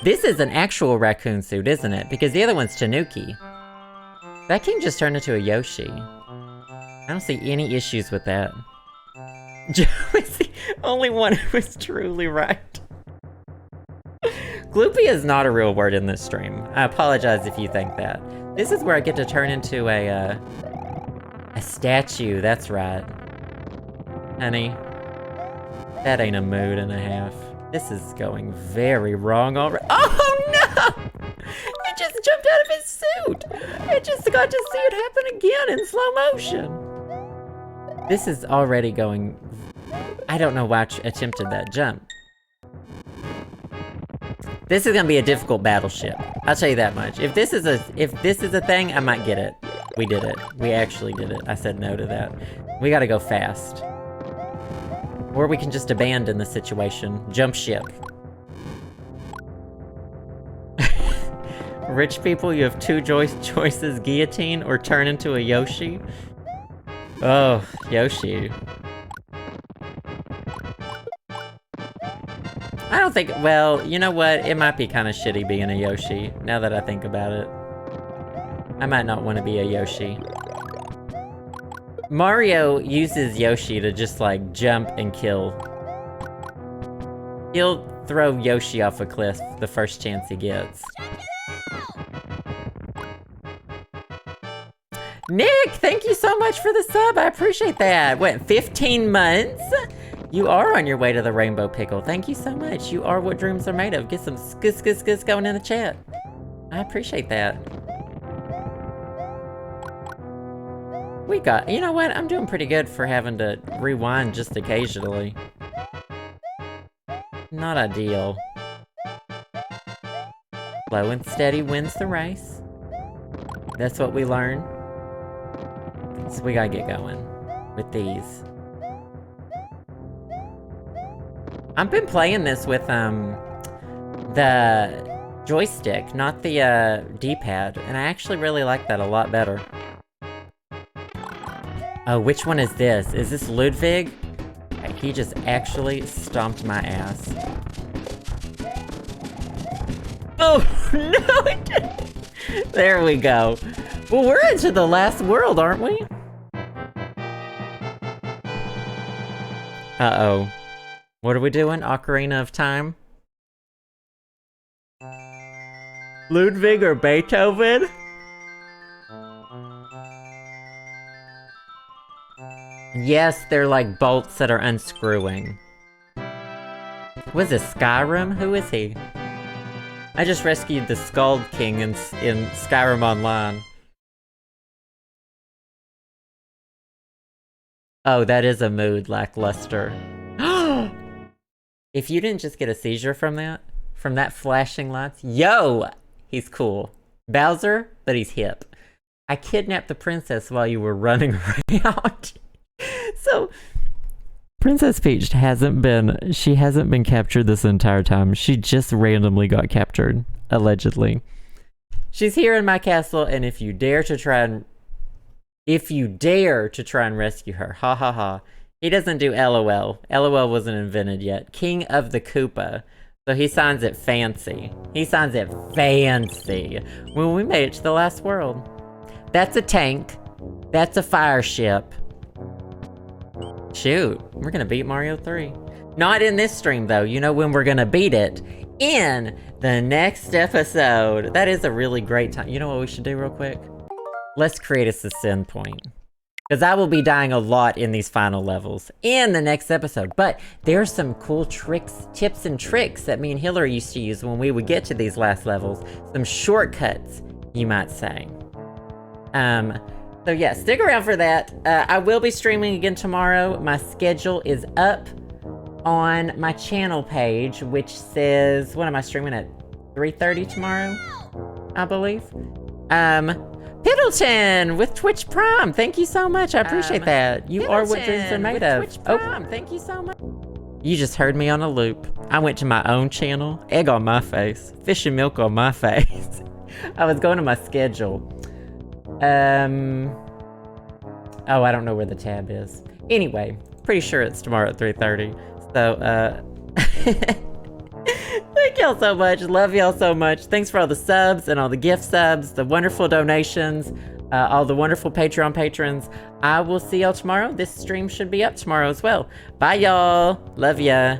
this is an actual raccoon suit, isn't it? Because the other one's Tanuki. That king just turned into a Yoshi. I don't see any issues with that. Joe is the only one who was truly right. Gloopy is not a real word in this stream. I apologize if you think that. This is where I get to turn into a statue, that's right. Honey, that ain't a mood and a half. This is going very wrong already. Oh no! He just jumped out of his suit! I just got to see it happen again in slow motion. This is already going... I don't know why I attempted that jump. This is gonna be a difficult battleship. I'll tell you that much. If this is a thing, I might get it. We did it. We actually did it. I said no to that. We gotta go fast. Or we can just abandon the situation. Jump ship. Rich people, you have two choices, guillotine or turn into a Yoshi. Oh, Yoshi. I don't think, well, you know what? It might be kind of shitty being a Yoshi, now that I think about it. I might not want to be a Yoshi. Mario uses Yoshi to just, like, jump and kill. He'll throw Yoshi off a cliff the first chance he gets. Nick, thank you so much for the sub. I appreciate that. What, 15 months? You are on your way to the Rainbow Pickle. Thank you so much. You are what dreams are made of. Get some skis going in the chat. I appreciate that. We got, you know what? I'm doing pretty good for having to rewind just occasionally. Not ideal. Slow and steady wins the race. That's what we learn. So we gotta get going with these. I've been playing this with, the joystick, not the, D-pad, and I actually really like that a lot better. Oh, which one is this? Is this Ludwig? Okay, He just actually stomped my ass. Oh, no, it didn't. There we go. Well, we're into the last world, aren't we? Uh-oh. What are we doing? Ocarina of Time? Ludwig or Beethoven? Yes, they're like bolts that are unscrewing. What is this, Skyrim? Who is he? I just rescued the Skald King in Skyrim Online. Oh, that is a mood lackluster. If you didn't just get a seizure from that flashing lights, yo, he's cool. Bowser, but he's hip. I kidnapped the princess while you were running around. So, Princess Peach hasn't been captured this entire time. She just randomly got captured, allegedly. She's here in my castle, and if you dare to try and rescue her, ha ha ha. He doesn't do LOL. LOL wasn't invented yet. King of the Koopa. So he signs it fancy. He signs it fancy. When we made it to the last world. That's a tank. That's a fire ship. Shoot, we're gonna beat Mario 3. Not in this stream though, you know when we're gonna beat it? In the next episode. That is a really great time. You know what we should do real quick? Let's create a send point. Because I will be dying a lot in these final levels in the next episode. But there's some cool tricks, tips and tricks that me and Hillary used to use when we would get to these last levels. Some shortcuts, you might say. So yeah, stick around for that. I will be streaming again tomorrow. My schedule is up on my channel page, which says, what am I streaming at? 3:30 tomorrow, I believe. Piddleton with Twitch Prime. Thank you so much. I appreciate that. You are what dreams are made of. Twitch Prime. Thank you so much. You just heard me on a loop. I went to my own channel. Egg on my face. Fish and milk on my face. I was going to my schedule. Oh, I don't know where the tab is. Anyway, pretty sure it's tomorrow at 3:30. So, thank y'all so much. Love y'all so much. Thanks for all the subs and all the gift subs, the wonderful donations, all the wonderful Patreon patrons. I will see y'all tomorrow. This stream should be up tomorrow as well. Bye, y'all. Love ya.